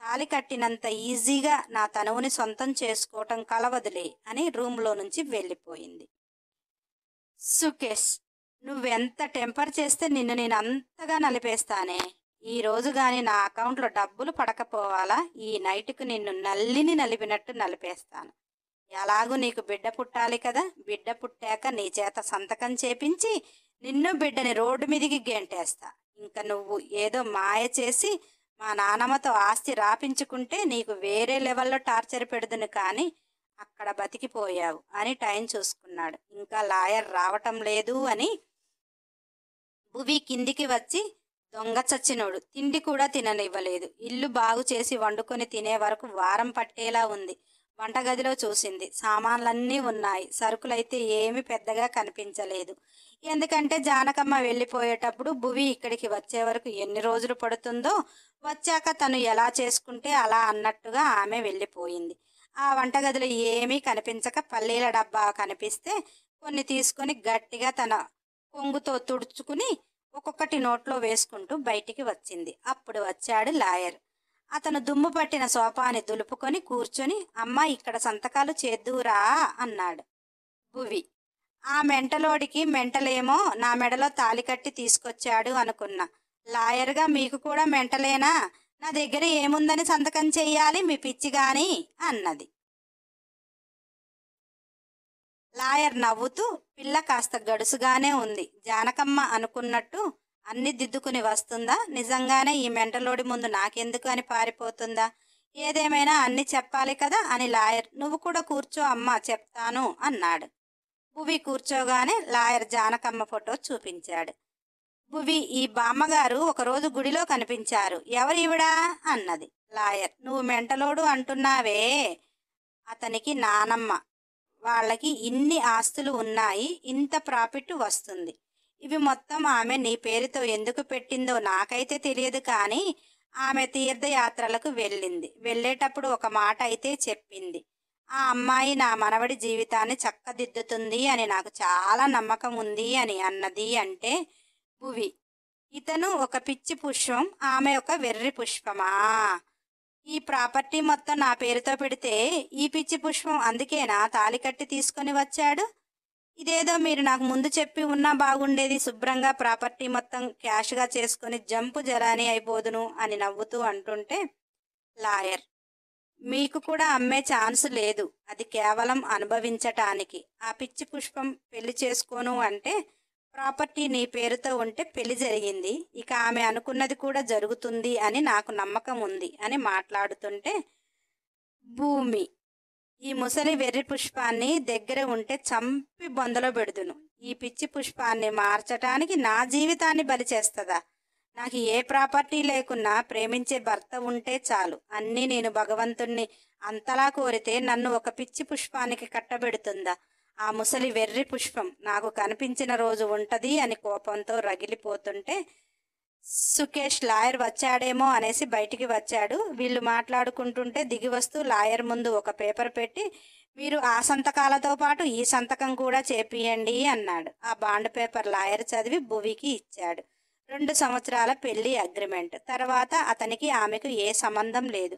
తాళి కట్టినంత ఈజీగా నా తనువుని సొంతం చేసుకోవటం కలవదులే అని రూమ్లో నుంచి వెళ్ళిపోయింది. సుకేష్, నువ్వెంత టెంపర్ చేస్తే నిన్ను నేను అంతగా నలిపేస్తానే. ఈ రోజు గాని నా అకౌంట్లో డబ్బులు పడకపోవాలా, ఈ నైట్కు నిన్ను నల్లిని నలిపినట్టు నలిపేస్తాను. ఎలాగూ నీకు బిడ్డ పుట్టాలి కదా, బిడ్డ పుట్టాక నీ చేత సంతకం చేపించి నిన్ను బిడ్డని రోడ్డు మీదికి గెంటేస్తా. ఇంక నువ్వు ఏదో మాయ చేసి మా నానమ్మతో ఆస్తి రాపించుకుంటే నీకు వేరే లెవెల్లో టార్చర్ పెడుదును కానీ అక్కడ బతికిపోయావు అని టైం చూసుకున్నాడు. ఇంకా లాయర్ రావటం లేదు అని భువి కిందికి వచ్చి దొంగ చచ్చినోడు తిండి కూడా తిననివ్వలేదు. ఇల్లు బాగు చేసి వండుకొని తినే వరకు వారం పట్టేలా ఉంది. వంటగదిలో చూసింది, సామాన్లన్నీ ఉన్నాయి, సరుకులైతే ఏమీ పెద్దగా కనిపించలేదు. ఎందుకంటే జానకమ్మ వెళ్ళిపోయేటప్పుడు భువి ఇక్కడికి వచ్చే వరకు ఎన్ని రోజులు పడుతుందో, వచ్చాక తను ఎలా చేసుకుంటే అలా అన్నట్టుగా ఆమె వెళ్ళిపోయింది. ఆ వంటగదిలో ఏమీ కనిపించక పల్లీల డబ్బా కనిపిస్తే కొన్ని తీసుకొని గట్టిగా తన కొంగుతో తుడుచుకుని ఒక్కొక్కటి నోట్లో వేసుకుంటూ బయటికి వచ్చింది. అప్పుడు వచ్చాడు లాయర్. అతను దుమ్ము పట్టిన సోఫాని దులుపుకొని కూర్చొని, అమ్మ ఇక్కడ సంతకాలు చేద్దురా అన్నాడు. భువి, ఆ మెంటలోడికి మెంటలేమో నా మెడలో తాలి కట్టి తీసుకొచ్చాడు అనుకున్నా. లాయర్గా మీకు కూడా మెంటలేనా? నా దగ్గర ఏముందని సంతకం చెయ్యాలి మీ పిచ్చిగాని అన్నది. లాయర్ నవ్వుతూ, పిల్ల కాస్త గడుసుగానే ఉంది, జానకమ్మ అనుకున్నట్టు అన్ని దిద్దుకుని వస్తుందా? నిజంగానే ఈ మెంటలోడి ముందు నాకెందుకు అని పారిపోతుందా? ఏదేమైనా అన్ని చెప్పాలి కదా అని లాయర్, నువ్వు కూడా కూర్చో అమ్మా చెప్తాను అన్నాడు. భువి కూర్చోగానే లాయర్ జానకమ్మ ఫోటో చూపించాడు. భువి, ఈ బామ్మగారు ఒకరోజు గుడిలో కనిపించారు, ఎవరివిడా అన్నది. లాయర్, నువ్వు మెంటలోడు అంటున్నావే, అతనికి నానమ్మ. వాళ్ళకి ఇన్ని ఆస్తులు ఉన్నాయి, ఇంత ప్రాఫిట్ వస్తుంది. ఇవి మొత్తం ఆమె నీ పేరుతో ఎందుకు పెట్టిందో నాకైతే తెలియదు, కానీ ఆమె తీర్థయాత్రలకు వెళ్ళింది. వెళ్ళేటప్పుడు ఒక మాట అయితే చెప్పింది, ఆ అమ్మాయి నా మనవడి జీవితాన్ని చక్కదిద్దుతుంది అని నాకు చాలా నమ్మకం ఉంది అని అన్నది. అంటే భువి, ఇతను ఒక పిచ్చి పుష్పం, ఆమె ఒక వెర్రి పుష్పమా? ఈ ప్రాపర్టీ మొత్తం నా పేరుతో పెడితే ఈ పిచ్చి పుష్పం అందుకేనా తాళి కట్టి తీసుకొని వచ్చాడు? ఇదేదో మీరు నాకు ముందు చెప్పి ఉన్నా బాగుండేది, శుభ్రంగా ప్రాపర్టీ మొత్తం క్యాష్గా చేసుకొని జంపు జలాని అయిపోదును అని నవ్వుతూ అంటుంటే లాయర్, మీకు కూడా అమ్మే ఛాన్స్ లేదు, అది కేవలం అనుభవించటానికి. ఆ పిచ్చి పుష్పం పెళ్లి చేసుకోను అంటే ప్రాపర్టీ నీ పేరుతో ఉంటే పెళ్లి జరిగింది, ఇక ఆమె అనుకున్నది కూడా జరుగుతుంది అని నాకు నమ్మకం ఉంది అని మాట్లాడుతుంటే భూమి, ఈ ముసలి వెర్రి పుష్పాన్ని దగ్గర ఉంటే చంపి బొందలో పెడుదును. ఈ పిచ్చి పుష్పాన్ని మార్చటానికి నా జీవితాన్ని బలి చేస్తుందా? నాకు ఏ ప్రాపర్టీ లేకున్నా ప్రేమించే భర్త ఉంటే చాలు. అన్నీ నేను భగవంతుణ్ణి అంతలా కోరితే నన్ను ఒక పిచ్చి పుష్పానికి కట్టబెడుతుందా? ఆ ముసలి వెర్రి పుష్పం నాకు కనిపించిన రోజు ఉంటది అని కోపంతో రగిలిపోతుంటే సుకేష్ లాయర్ వచ్చాడేమో అనేసి బయటికి వచ్చాడు. వీళ్ళు మాట్లాడుకుంటుంటే దిగి వస్తూ లాయర్ ముందు ఒక పేపర్ పెట్టి, మీరు ఆ సంతకాలతో పాటు ఈ సంతకం కూడా చేపియండి అన్నాడు. ఆ బాండ్ పేపర్ లాయర్ చదివి భువికి ఇచ్చాడు. 2 సంవత్సరాల పెళ్లి అగ్రిమెంట్. తర్వాత అతనికి ఆమెకు ఏ సంబంధం లేదు.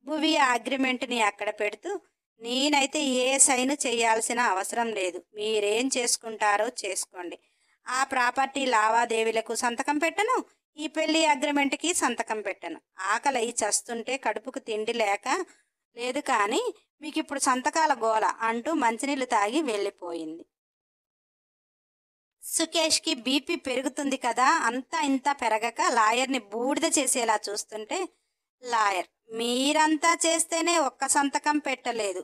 భువి ఆ అగ్రిమెంట్ని అక్కడ పెడుతూ, నేనైతే ఏ సైన్ చేయాల్సిన అవసరం లేదు, మీరేం చేసుకుంటారో చేసుకోండి. ఆ ప్రాపర్టీ లావాదేవీలకు సంతకం పెట్టను, ఈ పెళ్లి అగ్రిమెంట్కి సంతకం పెట్టను. ఆకలి చస్తుంటే కడుపుకు తిండి లేక లేదు, కానీ మీకు ఇప్పుడు సంతకాల గోల అంటూ మంచినీళ్ళు తాగి వెళ్ళిపోయింది. సుకేష్కి బీపీ పెరుగుతుంది కదా, అంతా ఇంత పెరగక లాయర్ని బూడిద చేసేలా చూస్తుంటే లాయర్, మీరంతా చేస్తేనే ఒక్క సంతకం పెట్టలేదు,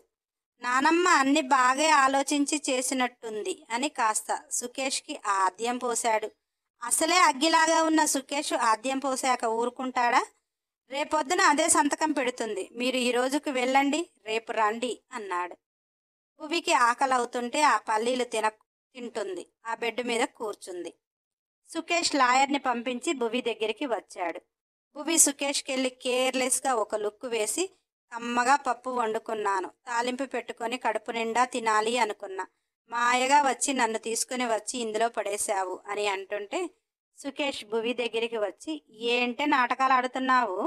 నానమ్మ అన్ని బాగా ఆలోచించి చేసినట్టుంది అని కాస్త సుకేష్కి ఆద్యం పోశాడు. అసలే అగ్గిలాగా ఉన్న సుకేష్ ఆద్యం పోసాక ఊరుకుంటాడా? రేపొద్దున అదే సంతకం పెడుతుంది, మీరు ఈ రోజుకు వెళ్ళండి, రేపు రండి అన్నాడు. భువికి ఆకలి అవుతుంటే ఆ పల్లీలు తింటుంది. ఆ బెడ్ మీద కూర్చుంది. సుకేష్ లాయర్ని పంపించి భువి దగ్గరికి వచ్చాడు. భువి సుకేష్కి వెళ్ళి కేర్లెస్గా ఒక లుక్ వేసి, కమ్మగా పప్పు వండుకున్నాను, తాలింపు పెట్టుకొని కడుపు నిండా తినాలి అనుకున్నా, మాయగా వచ్చి నన్ను తీసుకుని వచ్చి ఇందులో పడేశావు అని అంటుంటే సుకేష్ భువి దగ్గరికి వచ్చి, ఏంటే నాటకాలు ఆడుతున్నావు,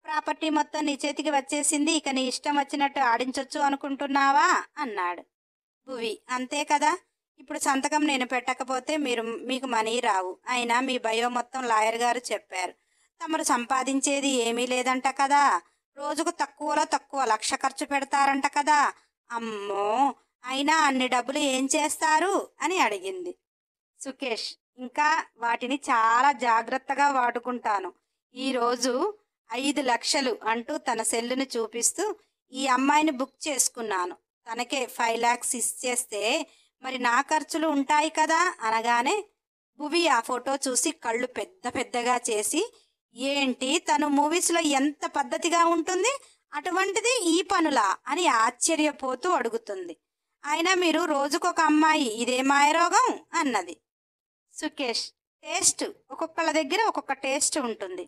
ప్రాపర్టీ మొత్తం నీ చేతికి వచ్చేసింది, ఇక నీ ఇష్టం వచ్చినట్టు ఆడించొచ్చు అనుకుంటున్నావా అన్నాడు. భువి అంతే కదా, ఇప్పుడు సంతకం నేను పెట్టకపోతే మీకు మనీ రావు. అయినా మీ బయో మొత్తం లాయర్ గారు చెప్పారు. తమరు సంపాదించేది ఏమీ లేదంట కదా, రోజుకు తక్కువలో తక్కువ 1,00,000 ఖర్చు పెడతారంట కదా. అమ్మో, అయినా అన్ని డబ్బులు ఏం చేస్తారు అని అడిగింది. సుకేష్, ఇంకా వాటిని చాలా జాగ్రత్తగా వాడుకుంటాను. ఈరోజు 5,00,000 అంటూ తన సెల్లుని చూపిస్తూ, ఈ అమ్మాయిని బుక్ చేసుకున్నాను, తనకే 5,00,000 ఇచ్చేస్తే మరి నా ఖర్చులు ఉంటాయి కదా అనగానే భువి ఆ ఫోటో చూసి కళ్ళు పెద్ద పెద్దగా చేసి, ఏంటి తను మూవీస్లో ఎంత పద్ధతిగా ఉంటుంది, అటువంటిది ఈ పనులా అని ఆశ్చర్యపోతూ అడుగుతుంది. అయినా మీరు రోజుకొక అమ్మాయి, ఇదే మాయరోగం అన్నది. సుకేష్, టేస్ట్ ఒక్కొక్కళ్ళ దగ్గర ఒక్కొక్క టేస్ట్ ఉంటుంది.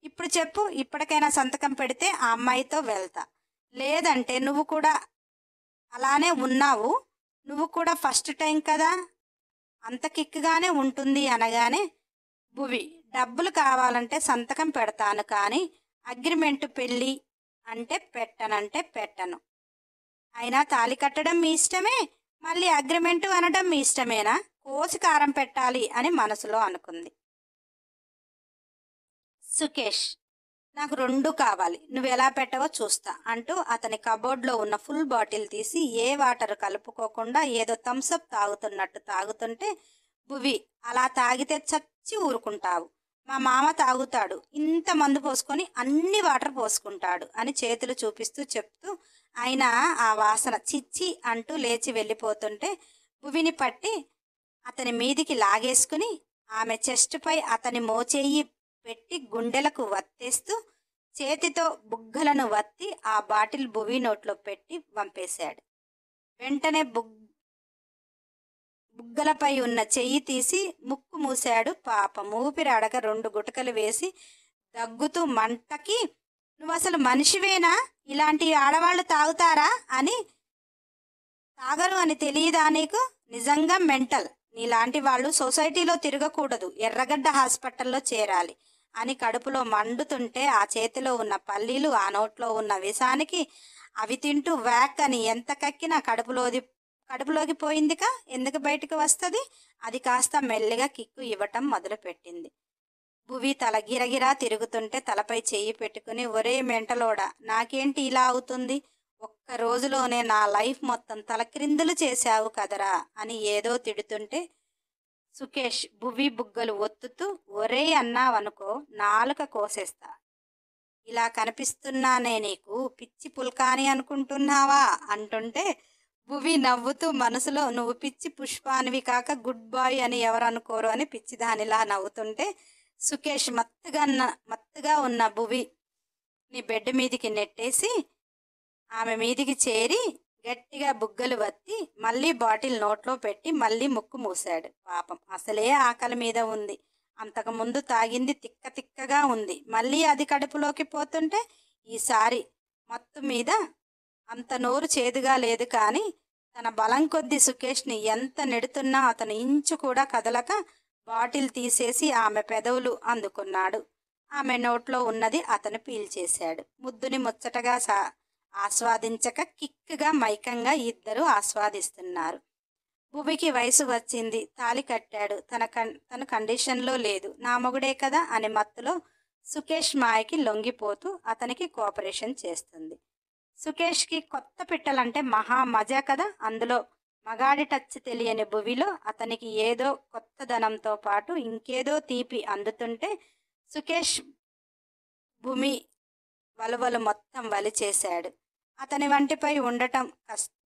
ఇప్పుడు చెప్పు, ఇప్పటికైనా సంతకం పెడితే ఆ అమ్మాయితో వెళ్తా, లేదంటే నువ్వు కూడా అలానే ఉన్నావు, నువ్వు కూడా ఫస్ట్ టైం కదా, అంత కిక్గానే ఉంటుంది అనగానే భువి, డబ్బులు కావాలంటే సంతకం పెడతాను, కానీ అగ్రిమెంటు పెళ్ళి అంటే పెట్టనంటే పెట్టను. అయినా తాళి కట్టడం మీ ఇష్టమే, మళ్ళీ అగ్రిమెంటు అనడం మీ ఇష్టమేనా, కోసి కారం పెట్టాలి అని మనసులో అనుకుంది. సుకేష్, నాకు 2 కావాలి, నువ్వు ఎలా పెట్టవో చూస్తా అంటూ అతని కబోర్డ్లో ఉన్న ఫుల్ బాటిల్ తీసి ఏ వాటర్ కలుపుకోకుండా ఏదో థమ్సప్ తాగుతున్నట్టు తాగుతుంటే, భువి, అలా తాగితే చచ్చి ఊరుకుంటావు, మా మామ తాగుతాడు, ఇంత మందు పోసుకొని అన్ని వాటర్ పోసుకుంటాడు అని చేతులు చూపిస్తూ చెప్తూ, అయినా ఆ వాసన చిచ్చి అంటూ లేచి వెళ్ళిపోతుంటే భువిని పట్టి అతని మీదికి లాగేసుకుని ఆమె చెస్టుపై అతని మోచేయి పెట్టి గుండెలకు వత్తేస్తూ చేతితో బుగ్గలను వత్తి ఆ బాటిల్ భువి నోట్లో పెట్టి వంపేశాడు. వెంటనే బుగ్గలపై ఉన్న చెయ్యి తీసి ముక్కు మూశాడు. పాపం ఊపిరి అడగ 2 గుటకలు వేసి దగ్గుతూ మంటకి, నువ్వు అసలు మనిషివేనా, ఇలాంటి ఆడవాళ్ళు తాగుతారా అని, తాగరు అని తెలియదా నీకు, నిజంగా మెంటల్, నీలాంటి వాళ్ళు సొసైటీలో తిరగకూడదు, ఎర్రగడ్డ హాస్పిటల్లో చేరాలి అని కడుపులో మండుతుంటే ఆ చేతిలో ఉన్న పల్లీలు ఆ నోట్లో ఉన్న విషానికి అవి తింటూ వ్యాక్ అని ఎంత కక్కినా కడుపులోకి పోయిందిగా, ఎందుకు బయటకు వస్తుంది, అది కాస్త మెల్లిగా కిక్కు ఇవ్వటం మొదలుపెట్టింది. భువి తల గిరగిరా తిరుగుతుంటే తలపై చెయ్యి పెట్టుకుని, ఒరే మెంటలోడా, నాకేంటి ఇలా అవుతుంది, ఒక్క రోజులోనే నా లైఫ్ మొత్తం తలక్రిందులు చేశావు కదరా అని ఏదో తిడుతుంటే సుకేష్ భువి బుగ్గలు ఒత్తుతూ, ఒరే అన్నావనుకో నాలుక కోసేస్తా, ఇలా కనిపిస్తున్నానే నీకు పిచ్చి పుల్కాని అనుకుంటున్నావా అంటుంటే భువి నవ్వుతూ మనసులో, నువ్వు పిచ్చి పుష్పానివి కాక గుడ్ బాయ్ అని ఎవరనుకోరు అని పిచ్చిదానిలా నవ్వుతుంటే సుకేష్ మత్తుగా ఉన్న భువిని బెడ్ మీదికి నెట్టేసి ఆమె మీదికి చేరి గట్టిగా బుగ్గలు వత్తి మళ్ళీ బాటిల్ నోట్లో పెట్టి మళ్ళీ ముక్కు మూశాడు. పాపం అసలే ఆకలి మీద ఉంది, అంతకుముందు తాగింది తిక్కగా ఉంది, మళ్ళీ అది కడుపులోకి పోతుంటే ఈసారి మత్తు మీద అంత నోరు చేదుగా లేదు, కానీ తన బలం కొద్దీ సుకేష్ని ఎంత నెడుతున్నా అతను ఇంచు కూడా కదలక బాటిల్ తీసేసి ఆమె పెదవులు అందుకున్నాడు. ఆమె నోట్లో ఉన్నది అతను పీల్చేశాడు. ముద్దుని ముచ్చటగా ఆస్వాదించక కిక్గా మైకంగా ఇద్దరు ఆస్వాదిస్తున్నారు. భువికి వయసు వచ్చింది, తాళి కట్టాడు, తన కండిషన్లో లేదు, నా మొగుడే కదా అని మత్తులో సుకేష్ మాయకి లొంగిపోతూ అతనికి కోఆపరేషన్ చేస్తుంది. సుకేష్కి కొత్త పిట్టలంటే మహా మజా కదా, అందులో మగాడి టచ్ తెలియని భువిలో అతనికి ఏదో కొత్తదనంతో పాటు ఇంకేదో తీపి అందుతుంటే సుకేష్ భూమి వలువలు మొత్తం వలిచేశాడు. అతని వంటిపై ఉండటం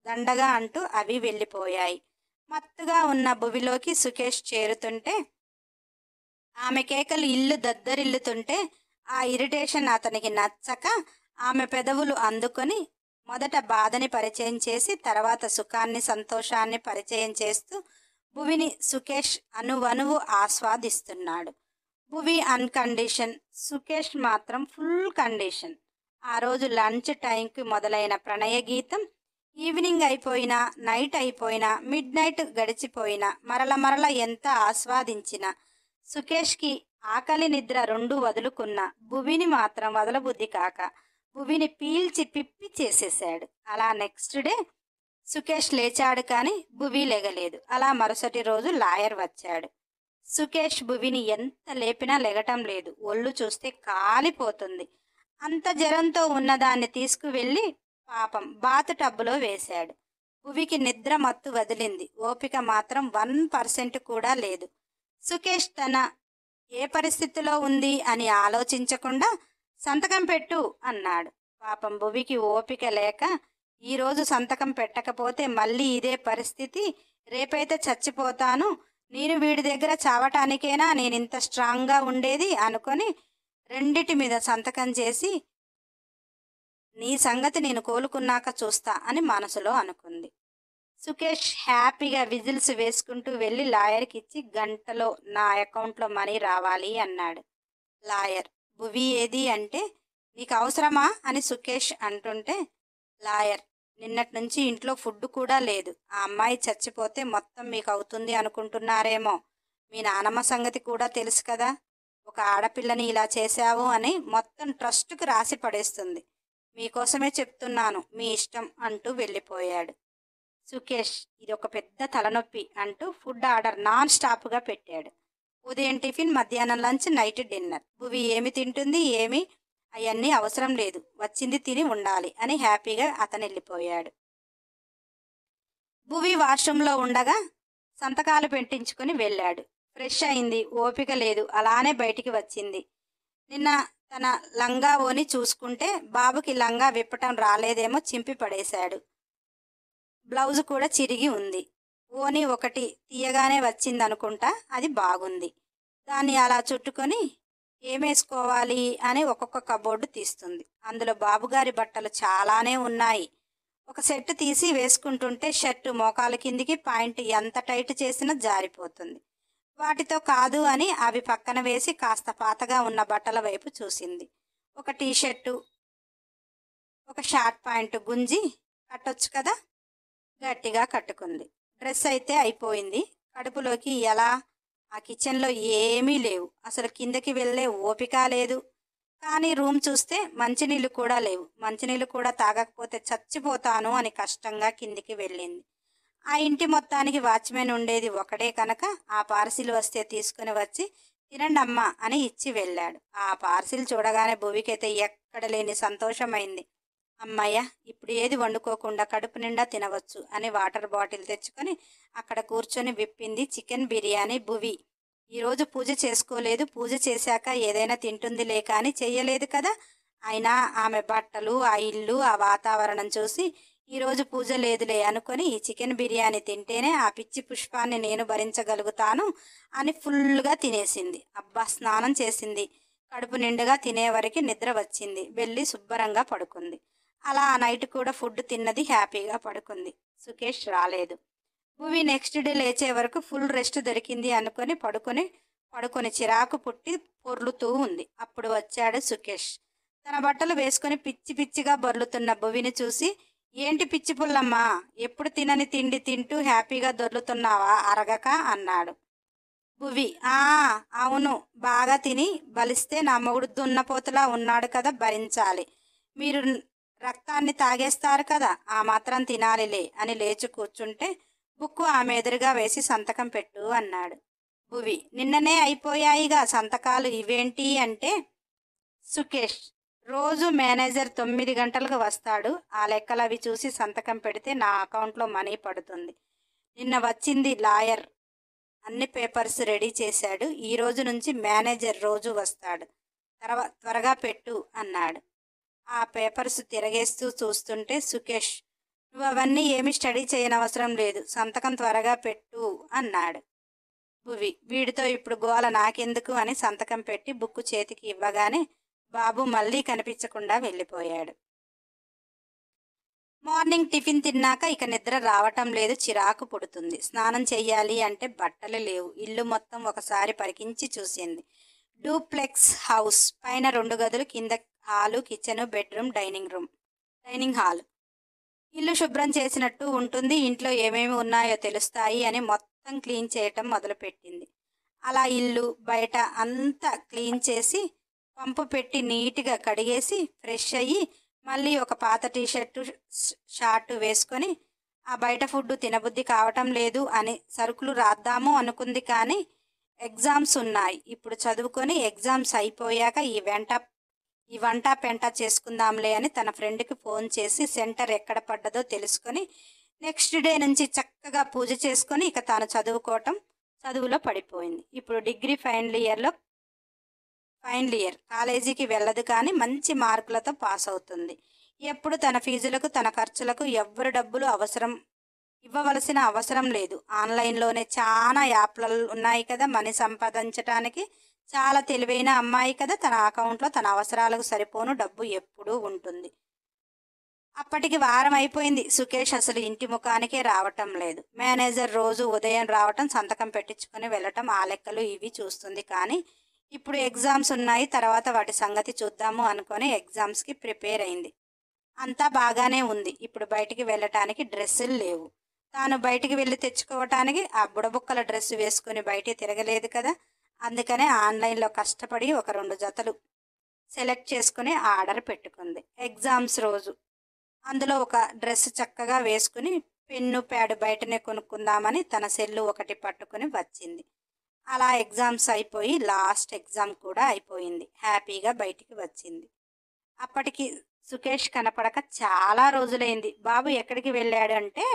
దండగా అంటూ అవి వెళ్ళిపోయాయి. మత్తుగా ఉన్న భువిలోకి సుకేష్ చేరుతుంటే ఆమె కేకలు ఇల్లు దద్దరిల్లుతుంటే ఆ ఇరిటేషన్ అతనికి నచ్చక ఆమె పెదవులు అందుకొని మొదట బాధని పరిచయం చేసి తర్వాత సుఖాన్ని సంతోషాన్ని పరిచయం చేస్తూ భువిని సుకేష్ అనువనువు ఆస్వాదిస్తున్నాడు. భువి అన్కండిషన్, సుకేష్ మాత్రం ఫుల్ కండిషన్. ఆ రోజు లంచ్ టైంకి మొదలైన ప్రణయ గీతం ఈవినింగ్ అయిపోయినా నైట్ అయిపోయినా మిడ్ నైట్ గడిచిపోయినా మరల ఎంత ఆస్వాదించినా సుకేష్కి ఆకలి నిద్ర రెండూ వదులుకున్న భువిని మాత్రం వదలబుద్ధి కాక భువిని పీల్చి పిప్పి చేసేశాడు. అలా నెక్స్ట్ డే సుకేష్ లేచాడు కానీ భువి లెగలేదు. అలా మరుసటి రోజు లాయర్ వచ్చాడు. సుకేష్ భువిని ఎంత లేపినా లెగటం లేదు. ఒళ్ళు చూస్తే కాలిపోతుంది. అంత జ్వరంతో ఉన్నదాన్ని తీసుకువెళ్ళి పాపం బాతు టబ్బులో వేశాడు. భువికి నిద్ర మత్తు వదిలింది. ఓపిక మాత్రం 1% కూడా లేదు. సుకేష్ తన ఏ పరిస్థితిలో ఉంది అని ఆలోచించకుండా సంతకం పెట్టు అన్నాడు. పాపం భువికి ఓపిక లేక ఈరోజు సంతకం పెట్టకపోతే మళ్ళీ ఇదే పరిస్థితి, రేపైతే చచ్చిపోతాను, నేను వీడి దగ్గర చావటానికేనా నేనింత స్ట్రాంగ్గా ఉండేది అనుకొని రెండిటి మీద సంతకం చేసి నీ సంగతి నేను కోలుకున్నాక చూస్తా అని మనసులో అనుకుంది. సుకేష్ హ్యాపీగా విజిల్స్ వేసుకుంటూ వెళ్ళి లాయర్కి ఇచ్చి గంటలో నా అకౌంట్లో మనీ రావాలి అన్నాడు. లాయర్ భువి ఏది అంటే నీకు అవసరమా అని సుకేష్ అంటుంటే లాయర్ నిన్నటి నుంచి ఇంట్లో ఫుడ్ కూడా లేదు. ఆ అమ్మాయి చచ్చిపోతే మొత్తం మీకు అవుతుంది అనుకుంటున్నారేమో. మీ నానమ్మ సంగతి కూడా తెలుసు కదా. ఒక ఆడపిల్లని ఇలా చేశావు అని మొత్తం ట్రస్ట్కి రాసి పడేస్తుంది. మీకోసమే చెప్తున్నాను, మీ ఇష్టం అంటూ వెళ్ళిపోయాడు. సుకేష్ ఇది ఒక పెద్ద తలనొప్పి అంటూ ఫుడ్ ఆర్డర్ నాన్ స్టాప్గా పెట్టాడు. ఉదయం టిఫిన్, మధ్యాహ్నం లంచ్, నైట్ డిన్నర్. భువి ఏమి తింటుంది, ఏమి అవన్నీ అవసరం లేదు, వచ్చింది తిని ఉండాలి అని హ్యాపీగా అతను వెళ్ళిపోయాడు. భువి వాష్రూంలో ఉండగా సంతకాలు పెట్టించుకుని వెళ్ళాడు. ఫ్రెష్ అయింది, ఓపిక లేదు, అలానే బయటికి వచ్చింది. నిన్న తన లంగా ఓని చూసుకుంటే బాబుకి లంగా విప్పటం రాలేదేమో చింపి పడేశాడు. బ్లౌజ్ కూడా చిరిగి ఉంది. ఓని ఒకటి తీయగానే వచ్చిందనుకుంటా, అది బాగుంది. దాన్ని అలా చుట్టుకొని ఏమేసుకోవాలి అని ఒక్కొక్క కబోర్డు తీస్తుంది. అందులో బాబుగారి బట్టలు చాలానే ఉన్నాయి. ఒక సెట్ తీసి వేసుకుంటుంటే షర్టు మోకాలు కిందికి, పాయింట్ ఎంత టైట్ చేసినా జారిపోతుంది. వాటితో కాదు అని అవి పక్కన వేసి కాస్త పాతగా ఉన్న బట్టల వైపు చూసింది. ఒక టీషర్టు, ఒక షార్ట్ పాయింట్ గుంజి కట్టొచ్చు కదా, గట్టిగా కట్టుకుంది. డ్రెస్ అయితే అయిపోయింది. కడుపులోకి ఎలా? ఆ కిచెన్లో ఏమీ లేవు. అసలు కిందకి వెళ్ళే ఓపిక లేదు. కానీ రూమ్ చూస్తే మంచినీళ్ళు కూడా లేవు. మంచినీళ్ళు కూడా తాగకపోతే చచ్చిపోతాను అని కష్టంగా కిందికి వెళ్ళింది. ఆ ఇంటి మొత్తానికి వాచ్మెన్ ఉండేది ఒకడే కనుక ఆ పార్సిల్ వస్తే తీసుకుని వచ్చి తినండి అమ్మా అని ఇచ్చి వెళ్ళాడు. ఆ పార్సిల్ చూడగానే భువికైతే ఎక్కడ లేని సంతోషమైంది. అమ్మయ్య, ఇప్పుడు ఏది వండుకోకుండా కడుపు నిండా తినవచ్చు అని వాటర్ బాటిల్ తెచ్చుకొని అక్కడ కూర్చొని విప్పింది చికెన్ బిర్యానీ. భువి ఈరోజు పూజ చేసుకోలేదు. పూజ చేశాక ఏదైనా తింటుందిలే కానీ చెయ్యలేదు కదా. అయినా ఆమె బట్టలు, ఆ ఇల్లు, ఆ వాతావరణం చూసి ఈరోజు పూజ లేదులే అనుకొని ఈ చికెన్ బిర్యానీ తింటేనే ఆ పిచ్చి పుష్పాన్ని నేను భరించగలుగుతాను అని ఫుల్గా తినేసింది. అబ్బా, స్నానం చేసింది. కడుపు నిండుగా తినేవరకు నిద్ర వచ్చింది. వెళ్ళి శుభ్రంగా పడుకుంది. అలా ఆ నైట్ కూడా ఫుడ్ తిన్నది, హ్యాపీగా పడుకుంది. సుకేష్ రాలేదు. భువి నెక్స్ట్ డే లేచే వరకు ఫుల్ రెస్ట్ దొరికింది అనుకొని పడుకొని చిరాకు పుట్టి పొర్లుతూ ఉంది. అప్పుడు వచ్చాడు సుకేష్. తన బట్టలు వేసుకొని పిచ్చి పిచ్చిగా బొర్లుతున్న భువిని చూసి, ఏంటి పిచ్చి పుల్లమ్మా, ఎప్పుడు తినని తిండి తింటూ హ్యాపీగా దొర్లుతున్నావా అరగక అన్నాడు. భువి అవును, బాగా తిని బలిస్తే నా మొగుడు దున్నపోతులా ఉన్నాడు కదా, భరించాలి. మీరు రక్తాన్ని తాగేస్తారు కదా, ఆ మాత్రం తినాలిలే అని లేచి కూర్చుంటే బుక్కు ఆమె ఎదురుగా వేసి సంతకం పెట్టు అన్నాడు. భువి నిన్ననే అయిపోయాయిగా సంతకాలు, ఇవేంటి అంటే సుకేష్ రోజు మేనేజర్ 9 గంటలకు వస్తాడు. ఆ లెక్కలు అవి చూసి సంతకం పెడితే నా అకౌంట్లో మనీ పడుతుంది. నిన్న వచ్చింది లాయర్, అన్ని పేపర్స్ రెడీ చేశాడు. ఈ రోజు నుంచి మేనేజర్ రోజు వస్తాడు, త్వరగా పెట్టు అన్నాడు. ఆ పేపర్స్ తిరగేస్తూ చూస్తుంటే సుకేష్, నువ్వు అవన్నీ ఏమి స్టడీ చేయనవసరం లేదు, సంతకం త్వరగా పెట్టు అన్నాడు. భువి వీడితో ఇప్పుడు గోల నాకెందుకు అని సంతకం పెట్టి బుక్కు చేతికి ఇవ్వగానే బాబు మళ్ళీ కనిపించకుండా వెళ్ళిపోయాడు. మార్నింగ్ టిఫిన్ తిన్నాక ఇక నిద్ర రావటం లేదు, చిరాకు పుడుతుంది. స్నానం చెయ్యాలి అంటే బట్టలు లేవు. ఇల్లు మొత్తం ఒకసారి పరికించి చూసింది. డూప్లెక్స్ హౌస్, పైన 2 గదులు, కింద hall, kitchen, bedroom, dining hall. ఇల్లు శుభ్రం చేసినట్టు ఉంటుంది. ఇంట్లో ఏమేమి ఉన్నాయో తెలుస్తాయి అని మొత్తం క్లీన్ చేయటం మొదలుపెట్టింది. అలా ఇల్లు బయట అంతా క్లీన్ చేసి పంపు పెట్టి నీట్గా కడిగేసి ఫ్రెష్ అయ్యి మళ్ళీ ఒక పాత టీషర్టు షార్ట్ వేసుకొని ఆ బయట ఫుడ్ తినబుద్ధి కావటం లేదు అని సరుకులు రాద్దాము అనుకుంది. కానీ ఎగ్జామ్స్ ఉన్నాయి, ఇప్పుడు చదువుకొని ఎగ్జామ్స్ అయిపోయాక ఈ వంట పెంట చేసుకుందాంలే అని తన ఫ్రెండ్కి ఫోన్ చేసి సెంటర్ ఎక్కడ పడ్డదో తెలుసుకొని నెక్స్ట్ డే నుంచి చక్కగా పూజ చేసుకొని ఇక తాను చదువులో పడిపోయింది. ఇప్పుడు డిగ్రీ ఫైనల్ ఇయర్ కాలేజీకి వెళ్ళదు, కానీ మంచి మార్కులతో పాస్ అవుతుంది. ఎప్పుడు తన ఫీజులకు తన ఖర్చులకు ఎవ్వరు డబ్బులు ఇవ్వవలసిన అవసరం లేదు. ఆన్లైన్లోనే చాలా యాప్లు ఉన్నాయి కదా మనీ సంపాదించడానికి. చాలా తెలివైన అమ్మాయి కదా, తన అకౌంట్లో తన అవసరాలకు సరిపోను డబ్బు ఎప్పుడూ ఉంటుంది. అప్పటికి వారం అయిపోయింది. సుకేష్ అసలు ఇంటి ముఖానికే రావటం లేదు. మేనేజర్ రోజు ఉదయం రావటం, సంతకం పెట్టించుకొని వెళ్ళటం, ఆ లెక్కలు ఇవి చూస్తుంది. కానీ ఇప్పుడు ఎగ్జామ్స్ ఉన్నాయి, తర్వాత వాటి సంగతి చూద్దాము అనుకొని ఎగ్జామ్స్కి ప్రిపేర్ అయింది. అంతా బాగానే ఉంది. ఇప్పుడు బయటికి వెళ్ళటానికి డ్రెస్సులు లేవు. తాను బయటికి వెళ్ళి తెచ్చుకోవటానికి ఆ బుడబుక్కల డ్రెస్సు వేసుకుని బయట తిరగలేదు కదా. అందుకనే ఆన్లైన్లో కష్టపడి ఒక 2 జతలు సెలెక్ట్ చేసుకుని ఆర్డర్ పెట్టుకుంది. ఎగ్జామ్స్ రోజు అందులో ఒక డ్రెస్ చక్కగా వేసుకుని పెన్ను ప్యాడ్ బయటనే కొనుక్కుందామని తన సెల్లు ఒకటి పట్టుకుని వచ్చింది. అలా ఎగ్జామ్స్ అయిపోయి లాస్ట్ ఎగ్జామ్ కూడా అయిపోయింది. హ్యాపీగా బయటికి వచ్చింది. అప్పటికి సుకేష్ కనపడక చాలా రోజులైంది. బాబు ఎక్కడికి వెళ్ళాడు అంటే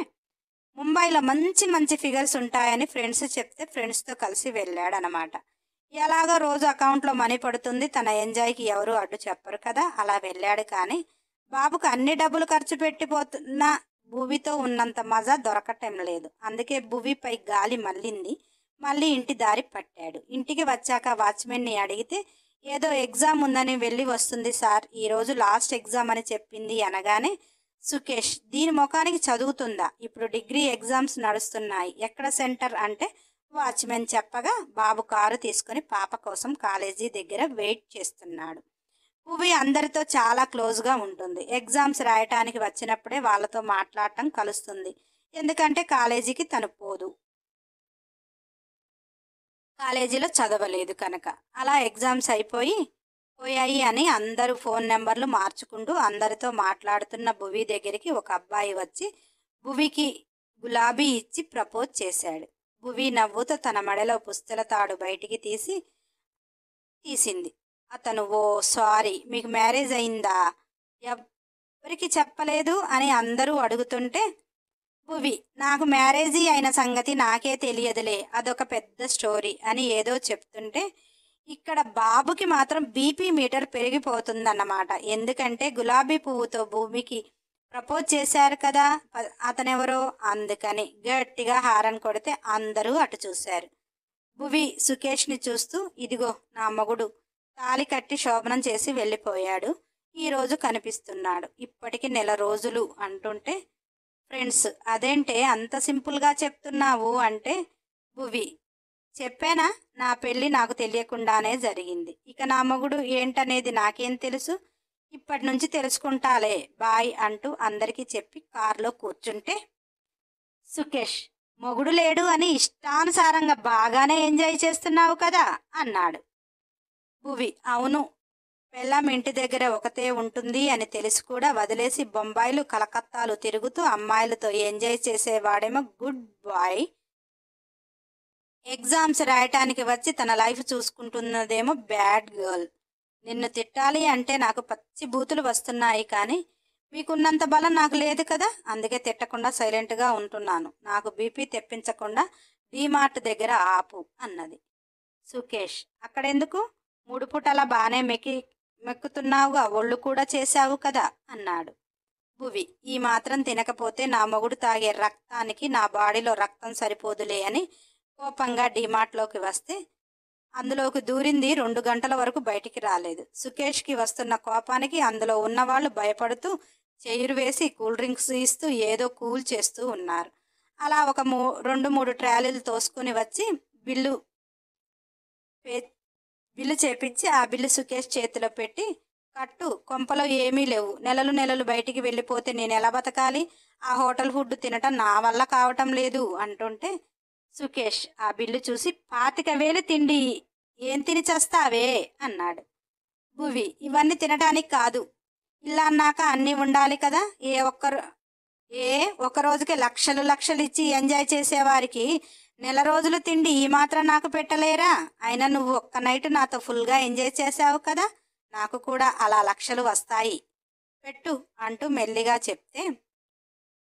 ముంబైలో మంచి మంచి ఫిగర్స్ ఉంటాయని ఫ్రెండ్స్ చెప్తే ఫ్రెండ్స్తో కలిసి వెళ్ళాడనమాట. ఎలాగో రోజు అకౌంట్లో మనీ పడుతుంది, తన ఎంజాయ్కి ఎవరు అడ్డు చెప్పరు కదా. అలా వెళ్ళాడు. కానీ బాబుకు అన్ని డబ్బులు ఖర్చు పెట్టిపోతున్న భువితో ఉన్నంత మజా దొరకటం లేదు. అందుకే భువిపై గాలి మళ్ళింది. మళ్ళీ ఇంటి దారి పట్టాడు. ఇంటికి వచ్చాక వాచ్మెన్ని అడిగితే ఏదో ఎగ్జామ్ ఉందని వెళ్ళి వస్తుంది సార్, ఈరోజు లాస్ట్ ఎగ్జామ్ అని చెప్పింది అనగానే సుకేష్ దీని ముఖానికి చదువుతుందా, ఇప్పుడు డిగ్రీ ఎగ్జామ్స్ నడుస్తున్నాయి, ఎక్కడ సెంటర్ అంటే వాచ్మెన్ చెప్పగా బాబు కారు తీసుకుని పాప కోసం కాలేజీ దగ్గర వెయిట్ చేస్తున్నాడు. భువి అందరితో చాలా క్లోజ్గా ఉంటుంది. ఎగ్జామ్స్ రాయటానికి వచ్చినప్పుడే వాళ్ళతో మాట్లాడటం కలుస్తుంది. ఎందుకంటే కాలేజీకి తను కాలేజీలో చదవలేదు కనుక. అలా ఎగ్జామ్స్ పోయాయి అని అందరూ ఫోన్ నెంబర్లు మార్చుకుంటూ అందరితో మాట్లాడుతున్న భువి దగ్గరికి ఒక అబ్బాయి వచ్చి భువికి గులాబీ ఇచ్చి ప్రపోజ్ చేశాడు. భువి నవ్వుతో తన మెడలో పుస్తల తాడు బయటికి తీసింది. అతను ఓ సారీ, మీకు మ్యారేజ్ అయిందా, ఎవరికి చెప్పలేదు అని అందరూ అడుగుతుంటే భువి నాకు మ్యారేజీ అయిన సంగతి నాకే తెలియదులే, అదొక పెద్ద స్టోరీ అని ఏదో చెప్తుంటే ఇక్కడ బాబుకి మాత్రం బీపీ మీటర్ పెరిగిపోతుందన్నమాట. ఎందుకంటే గులాబీ పువ్వుతో భూమికి ప్రపోజ్ చేశారు కదా అతనెవరో, అందుకని గట్టిగా హారన్ కొడితే అందరూ అటు చూశారు. భువి సుకేష్ని చూస్తూ ఇదిగో నా మొగుడు, తాళి కట్టి శోభనం చేసి వెళ్ళిపోయాడు, ఈరోజు కనిపిస్తున్నాడు, ఇప్పటికి 1 రోజులు అంటుంటే ఫ్రెండ్స్ అదేంటే అంత సింపుల్గా చెప్తున్నావు అంటే భువి చెప్పానా, నా పెళ్ళి నాకు తెలియకుండానే జరిగింది, ఇక నా మొగుడు ఏంటనేది నాకేం తెలుసు, ఇప్పటి నుంచి తెలుసుకుంటాలే, బాయ్ అంటూ అందరికీ చెప్పి కారులో కూర్చుంటే సుకేష్ మొగుడు లేడు అని ఇష్టానుసారంగా బాగానే ఎంజాయ్ చేస్తున్నావు కదా అన్నాడు. భువి అవును, పెళ్ళాం ఇంటి దగ్గర ఒకతే ఉంటుంది అని తెలిసి కూడా వదిలేసి బొంబాయిలు కలకత్తాలు తిరుగుతూ అమ్మాయిలతో ఎంజాయ్ చేసేవాడేమో గుడ్ బాయ్, ఎగ్జామ్స్ రాయటానికి వచ్చి తన లైఫ్ చూసుకుంటున్నదేమో బ్యాడ్ గర్ల్. నిన్ను తిట్టాలి అంటే నాకు పచ్చి బూతులు వస్తున్నాయి, కానీ మీకున్నంత బలం నాకు లేదు కదా, అందుకే తిట్టకుండా సైలెంట్గా ఉంటున్నాను, నాకు బీపీ తెప్పించకుండా డీమార్ట్ దగ్గర ఆపు అన్నది. సుకేష్ అక్కడెందుకు, 3 పూటలా బాగానే మెక్కుతున్నావుగా, ఒళ్ళు కూడా చేశావు కదా అన్నాడు. భువి ఈ మాత్రం తినకపోతే నా మొగుడు తాగే రక్తానికి నా బాడీలో రక్తం సరిపోదులే అని కోపంగా డీమార్ట్లోకి వస్తే అందులోకి దూరింది 2 గంటల వరకు బయటికి రాలేదు. సుకేష్కి వస్తున్న కోపానికి అందులో ఉన్నవాళ్ళు భయపడుతూ చైరు వేసి కూల్ డ్రింక్స్ ఇస్తూ ఏదో కూల్ చేస్తూ ఉన్నారు. అలా ఒక 2-3 ట్రాలీలు తోసుకుని వచ్చి బిల్లు చేపించి ఆ బిల్లు సుకేష్ చేతిలో పెట్టి కట్టు, కొంపలో ఏమీ లేవు, నెలలు బయటికి వెళ్ళిపోతే నేను ఎలా బతకాలి, ఆ హోటల్ ఫుడ్ తినటం నా వల్ల కావటం లేదు అంటుంటే సుకేష్ ఆ బిల్లు చూసి 25,000 తిండి ఏం తిని చస్తావే అన్నాడు. భువి ఇవన్నీ తినడానికి కాదు, ఇలా అన్నాక అన్నీ ఉండాలి కదా. ఏ ఒక్క రోజుకి లక్షలు లక్షలు ఇచ్చి ఎంజాయ్ చేసేవారికి నెల రోజులు తిండి ఈ మాత్రం నాకు పెట్టలేరా? అయినా నువ్వు ఒక్క నైట్ నాతో ఫుల్గా ఎంజాయ్ చేసావు కదా, నాకు కూడా అలా లక్షలు వస్తాయి, పెట్టు అంటూ మెల్లిగా చెప్తే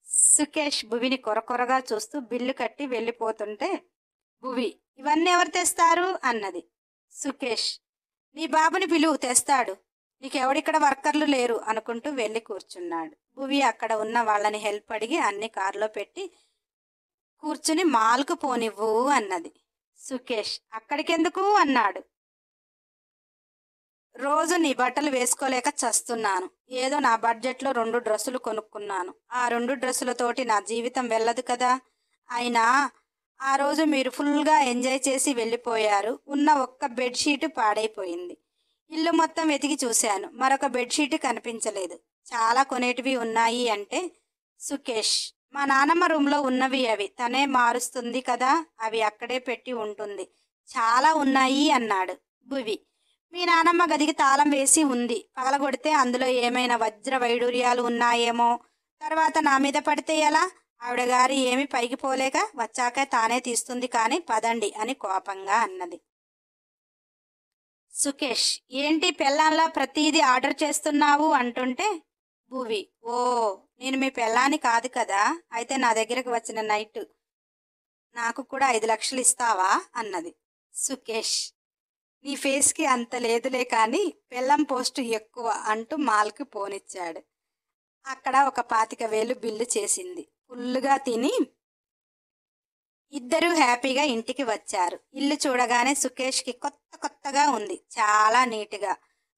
సుకేష్ భువిని కొరకొరగా చూస్తూ బిల్లు కట్టి వెళ్ళిపోతుంటే భువి ఇవన్నీ ఎవరు తెస్తారు అన్నది. సుకేష్ నీ బాబుని పిలువు తెస్తాడు, నీకెవడిక్కడ వర్కర్లు లేరు అనుకుంటూ వెళ్ళి కూర్చున్నాడు. భువి అక్కడ ఉన్న వాళ్ళని హెల్ప్ అడిగి అన్ని కారులో పెట్టి కూర్చుని మాల్కు పోనివ్వు అన్నది. సుకేష్ అక్కడికెందుకు అన్నాడు. రోజు నీ బట్టలు వేసుకోలేక చస్తున్నాను, ఏదో నా బడ్జెట్లో 2 డ్రెస్సులు కొనుక్కున్నాను, ఆ 2 డ్రెస్సులతోటి నా జీవితం వెళ్ళదు కదా. అయినా ఆ రోజు మీరు ఫుల్గా ఎంజాయ్ చేసి వెళ్ళిపోయారు, ఉన్న ఒక్క బెడ్షీటు పాడైపోయింది, ఇల్లు మొత్తం వెతికి చూశాను, మరొక బెడ్షీట్ కనిపించలేదు, చాలా కొనేటివి ఉన్నాయి అంటే సుకేష్ మా నానమ్మ రూమ్లో ఉన్నవి అవి తనే మారుస్తుంది కదా, అవి అక్కడే పెట్టి ఉంటుంది, చాలా ఉన్నాయి అన్నాడు. భువి మీ నానమ్మ గదికి తాళం వేసి ఉంది, పగలగొడితే అందులో ఏమైనా వజ్ర వైడూర్యాలు ఉన్నాయేమో, తర్వాత నా మీద పడితే ఎలా, ఆవిడ గారి ఏమి పైకి పోలేక వచ్చాక తానే తీస్తుంది కానీ పదండి అని కోపంగా అన్నది. సుకేష్ ఏంటి పెళ్ళాంలా ప్రతీది ఆర్డర్ చేస్తున్నావు అంటుంటే భువి ఓ నేను మీ పెళ్ళాన్ని కాదు కదా, అయితే నా దగ్గరకు వచ్చిన నైట్ నాకు కూడా 5 లక్షలు ఇస్తావా అన్నది. సుకేష్ నీ ఫేస్కి అంత లేదులే కానీ పెళ్ళం పోస్టు ఎక్కువ అంటూ మాల్కి పోనిచ్చాడు. అక్కడ ఒక 25,000 బిల్లు చేసింది. ఫుల్లుగా తిని ఇద్దరూ హ్యాపీగా ఇంటికి వచ్చారు. ఇల్లు చూడగానే సుకేష్కి కొత్తగా ఉంది, చాలా నీట్గా,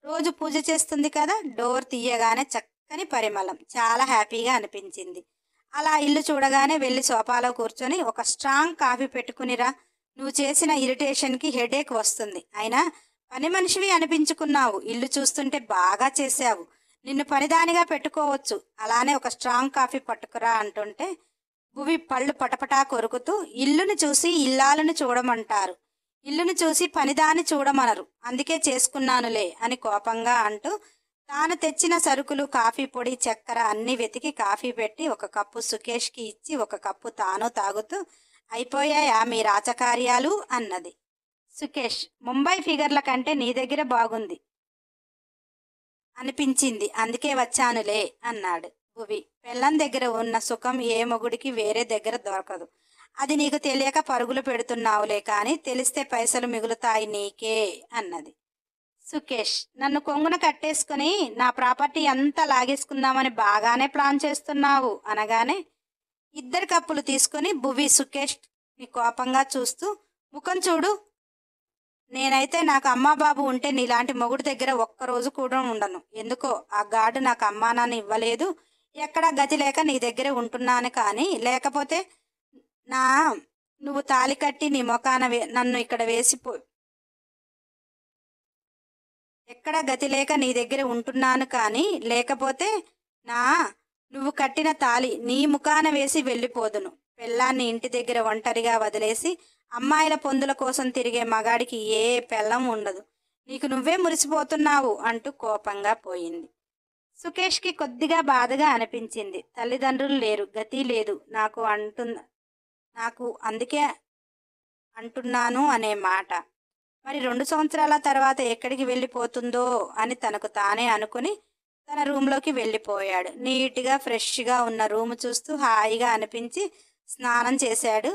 రోజు పూజ చేస్తుంది కదా, డోర్ తీయగానే చక్కని పరిమళం, చాలా హ్యాపీగా అనిపించింది. అలా ఇల్లు చూడగానే వెళ్ళి సోఫాలో కూర్చొని ఒక స్ట్రాంగ్ కాఫీ పెట్టుకునిరా, నువ్వు చేసిన ఇరిటేషన్కి హెడేక్ వస్తుంది, అయినా పని మనిషివి అనిపించుకున్నావు, ఇల్లు చూస్తుంటే బాగా చేసావు, నిన్ను పనిదానిగా పెట్టుకోవచ్చు, అలానే ఒక స్ట్రాంగ్ కాఫీ పట్టుకురా అంటుంటే భువి పళ్ళు పటపటా కొరుకుతూ ఇల్లుని చూసి ఇల్లాలని చూడమంటారు, ఇల్లుని చూసి పనిదాన్ని చూడమనరు, అందుకే చేసుకున్నానులే అని కోపంగా అంటూ తాను తెచ్చిన సరుకులు కాఫీ పొడి చక్కెర అన్నీ వెతికి కాఫీ పెట్టి ఒక కప్పు సుకేష్కి ఇచ్చి ఒక కప్పు తాను తాగుతూ అయిపోయాయా మీ రాచకార్యాలు అన్నది. సుకేష్ ముంబై ఫిగర్ల కంటే నీ దగ్గర బాగుంది అనిపించింది, అందుకే వచ్చానులే అన్నాడు. భువి పెళ్ళం దగ్గర ఉన్న సుఖం ఏ మొగుడికి వేరే దగ్గర దొరకదు, అది నీకు తెలియక పరుగులు పెడుతున్నావులే కానీ తెలిస్తే పైసలు మిగులుతాయి నీకే అన్నది. సుకేష్ నన్ను కొంగున కట్టేసుకుని నా ప్రాపర్టీ అంతా లాగేసుకుందామని బాగానే ప్లాన్ చేస్తున్నావు అనగానే 2 కప్పులు తీసుకుని భువి సుకేష్ ని కోపంగా చూస్తూ ముఖం చూడు, నేనైతే నాకు అమ్మా బాబు ఉంటే నీలాంటి మొగుడు దగ్గర ఒక్కరోజు కూడా ఉండను, ఎందుకో ఆ గాడు నాకు అమ్మానాన్ని ఇవ్వలేదు, ఎక్కడా గతి లేక నీ దగ్గర ఉంటున్నాను కానీ లేకపోతే నా నువ్వు తాలి కట్టి నీ ముఖాన నన్ను ఇక్కడ వేసిపో ఎక్కడ గతి లేక నీ దగ్గర ఉంటున్నాను కానీ లేకపోతే నా నువ్వు కట్టిన తాలి నీ ముఖాన వేసి వెళ్ళిపోదును, పెళ్ళాన్ని ఇంటి దగ్గర ఒంటరిగా వదిలేసి అమ్మాయిల పొందుల కోసం తిరిగే మగాడికి ఏ పెళ్ళం ఉండదు, నీకు నువ్వే మురిసిపోతున్నావు అంటూ కోపంగా పోయింది. సుకేష్కి కొద్దిగా బాధగా అనిపించింది, తల్లిదండ్రులు లేరు, గతి లేదు, నాకు అందుకే అంటున్నాను అనే మాట మరి 2 సంవత్సరాల తర్వాత ఎక్కడికి వెళ్ళిపోతుందో అని తనకు తానే అనుకుని తన రూమ్లోకి వెళ్ళిపోయాడు. నీట్గా ఫ్రెష్గా ఉన్న రూమ్ చూస్తూ హాయిగా అనిపించి స్నానం చేశాడు.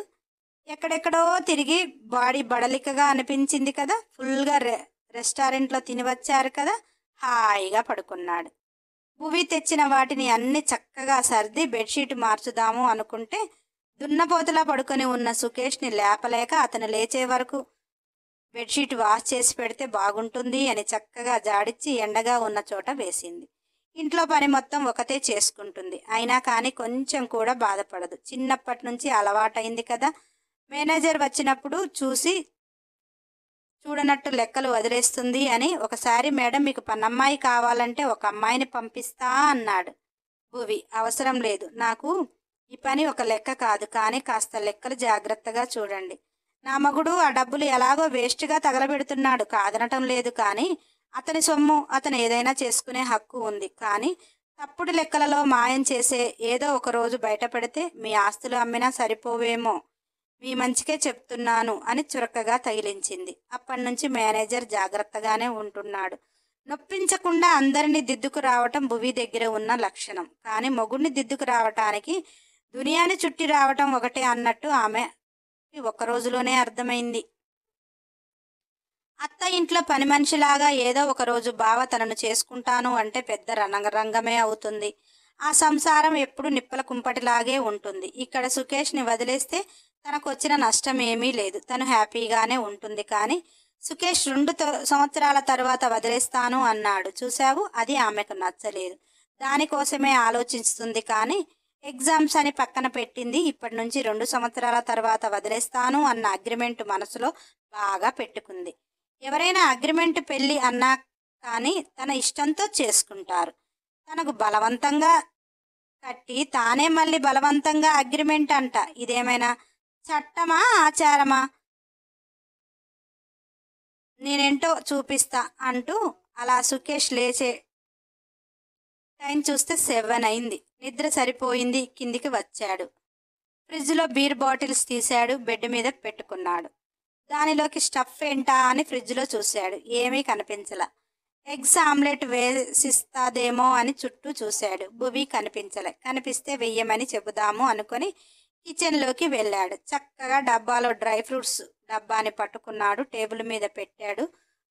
ఎక్కడెక్కడో తిరిగి బాడీ బడలికగా అనిపించింది కదా, ఫుల్గా రెస్టారెంట్లో తిని వచ్చారు కదా, హాయిగా పడుకున్నాడు. భువి తెచ్చిన వాటిని అన్ని చక్కగా సర్ది బెడ్షీట్ మార్చుదాము అనుకుంటే దున్నపోతులా పడుకొని ఉన్న సుకేష్ని లేపలేక అతను లేచే వరకు బెడ్షీట్ వాష్ చేసి పెడితే బాగుంటుంది అని చక్కగా జాడిచ్చి ఎండగా ఉన్న చోట వేసింది. ఇంట్లో పని మొత్తం ఒకతే చేసుకుంటుంది, అయినా కానీ కొంచెం కూడా బాధపడదు, చిన్నప్పటి నుంచి అలవాటైంది కదా. మేనేజర్ వచ్చినప్పుడు చూడనట్టు లెక్కలు వదిలేస్తుంది అని ఒకసారి మేడం మీకు పనమ్మాయి కావాలంటే ఒక అమ్మాయిని పంపిస్తా అన్నాడు. భువి అవసరం లేదు, నాకు ఈ పని ఒక లెక్క కాదు, కానీ కాస్త లెక్కలు జాగ్రత్తగా చూడండి. నా మగుడు ఆ డబ్బులు ఎలాగో వేస్ట్‌గా తగలబెడుతున్నాడు కాదనటం లేదు, కానీ అతని సొమ్ము అతను ఏదైనా చేసుకునే హక్కు ఉంది. కానీ తప్పుడు లెక్కలలో మాయం చేసే ఏదో ఒక రోజు బయటపడితే మీ ఆస్తులు అమ్మినా సరిపోవేమో. మీ మంచికే చెప్తున్నాను అని చురకగా తగిలించింది. అప్పటినుంచి మేనేజర్ జాగ్రత్తగానే ఉంటున్నాడు. నొప్పించకుండా అందరినీ దిద్దుకు రావటం భువి దగ్గర ఉన్న లక్షణం. కానీ మొగుడిని దిద్దుకు రావటానికి దునియాని చుట్టి రావటం ఒకటే అన్నట్టు ఆమెకి ఒక్క రోజులోనే అర్థమైంది. అత్త ఇంట్లో పని మనిషిలాగా ఏదో ఒక రోజు బావ తనను చేసుకుంటాను అంటే పెద్ద రణరంగమే అవుతుంది. ఆ సంసారం ఎప్పుడు నిప్పల కుంపటిలాగే ఉంటుంది. ఇక్కడ సుకేష్ని వదిలేస్తే తనకు వచ్చిన నష్టం ఏమీ లేదు. తను హ్యాపీగానే ఉంటుంది. కానీ సుకేష్ 2 సంవత్సరాల తర్వాత వదిలేస్తాను అన్నాడు చూశావు, అది ఆమెకు నచ్చలేదు. దానికోసమే ఆలోచిస్తుంది. కానీ ఎగ్జామ్స్ అని పక్కన పెట్టింది. ఇప్పటి నుంచి 2 సంవత్సరాల తర్వాత వదిలేస్తాను అన్న అగ్రిమెంట్ మనసులో బాగా పెట్టుకుంది. ఎవరైనా అగ్రిమెంట్ పెళ్ళి అన్నా కానీ తన ఇష్టంతో చేసుకుంటారు. తనకు బలవంతంగా కట్టి తానే మళ్ళీ బలవంతంగా అగ్రిమెంట్ అంట. ఇదేమైనా చట్టమా, ఆచారమా? నేనేంటో చూపిస్తా అంటూ అలా సుకేష్ లేచే టైం చూస్తే 7 అయింది. నిద్ర సరిపోయింది. కిందికి వచ్చాడు. ఫ్రిడ్జ్లో బీర్ బాటిల్స్ తీశాడు. బెడ్ మీద పెట్టుకున్నాడు. దానిలోకి స్టఫ్ ఏంటా అని ఫ్రిడ్జ్లో చూశాడు. ఏమీ కనిపించలా. ఎగ్స్ ఆమ్లెట్ వేసిస్తాదేమో అని చుట్టూ చూశాడు. భువి కనిపించలే. కనిపిస్తే వెయ్యమని చెబుదాము అనుకొని కిచెన్లోకి వెళ్ళాడు. చక్కగా డబ్బాలో డ్రై ఫ్రూట్స్ డబ్బాని పట్టుకున్నాడు. టేబుల్ మీద పెట్టాడు.